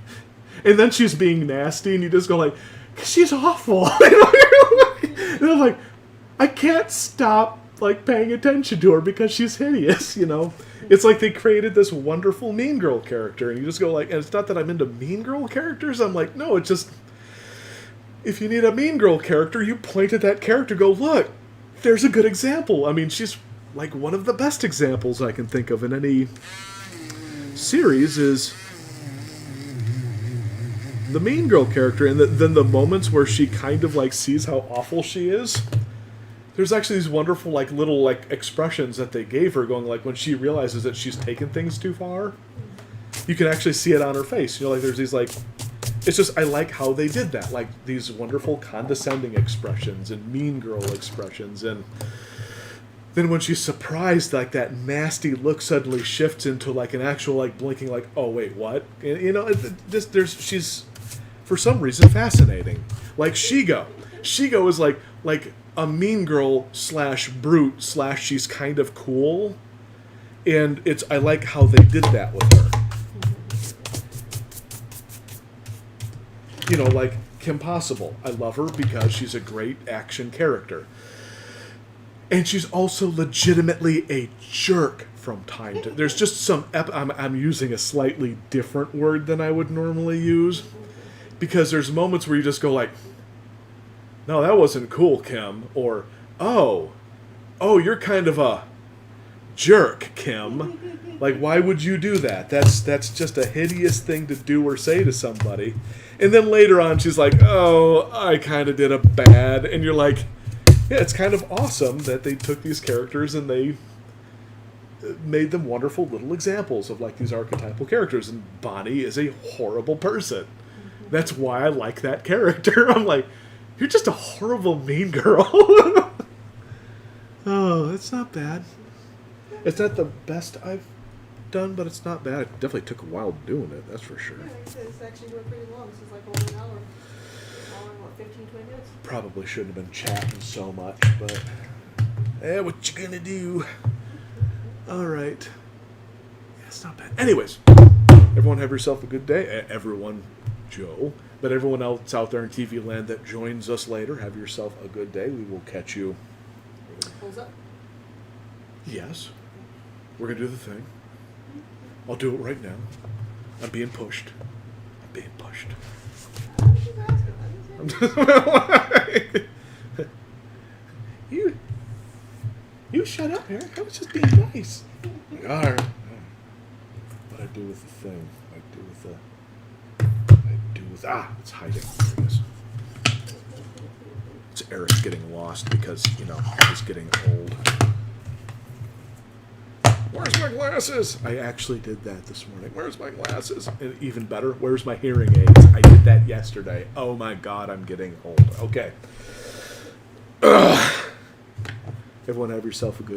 Speaker 1: and then she's being nasty, and you just go like, she's awful. And I'm like, I can't stop like paying attention to her because she's hideous, you know. It's like they created this wonderful Mean Girl character, and you just go like, and it's not that I'm into Mean Girl characters. I'm like, no, it's just, if you need a Mean Girl character, you point at that character, go, look, there's a good example. I mean, she's like one of the best examples I can think of in any series is the Mean Girl character, and then the moments where she kind of like sees how awful she is. There's actually these wonderful like little like expressions that they gave her, going like when she realizes that she's taken things too far. You can actually see it on her face. You know, like there's these like, it's just I like how they did that, like these wonderful condescending expressions and Mean Girl expressions, and then when she's surprised, like that nasty look suddenly shifts into like an actual like blinking, like, oh wait, what? And, you know, she's for some reason fascinating. Like Shigo is like a mean girl / brute / she's kind of cool, and I like how they did that with her. You know, like Kim Possible, I love her because she's a great action character. And she's also legitimately a jerk from time to... There's just some... I'm using a slightly different word than I would normally use. Because there's moments where you just go like, no, that wasn't cool, Kim. Or, oh, you're kind of a jerk, Kim. Like, why would you do that? That's just a hideous thing to do or say to somebody. And then later on, she's like, oh, I kind of did a bad. And you're like... Yeah, it's kind of awesome that they took these characters and they made them wonderful little examples of like these archetypal characters. And Bonnie is a horrible person. That's why I like that character. I'm like, you're just a horrible mean girl. Oh, it's not bad. It's not the best I've done, but it's not bad. It definitely took a while doing it, that's for sure.
Speaker 2: Yeah, like I said, it's actually went pretty long. This is like over an hour. 15, 20 minutes?
Speaker 1: Probably shouldn't have been chatting so much, but what you gonna do? All right. Yeah, it's not bad. Anyways, everyone have yourself a good day. Everyone, Joe, but everyone else out there in TV land that joins us later, have yourself a good day. We will catch you.
Speaker 2: Pulls up?
Speaker 1: Yes. We're gonna do the thing. I'll do it right now. I'm being pushed. You shut up, Eric. I was just being nice. Like, all right. What I do with the thing? It's hiding. There it is. It's Eric getting lost because, you know, he's getting old. Where's my glasses? I actually did that this morning. Where's my glasses? And even better, where's my hearing aids? I did that yesterday. Oh my God, I'm getting old. Okay. Everyone have yourself a good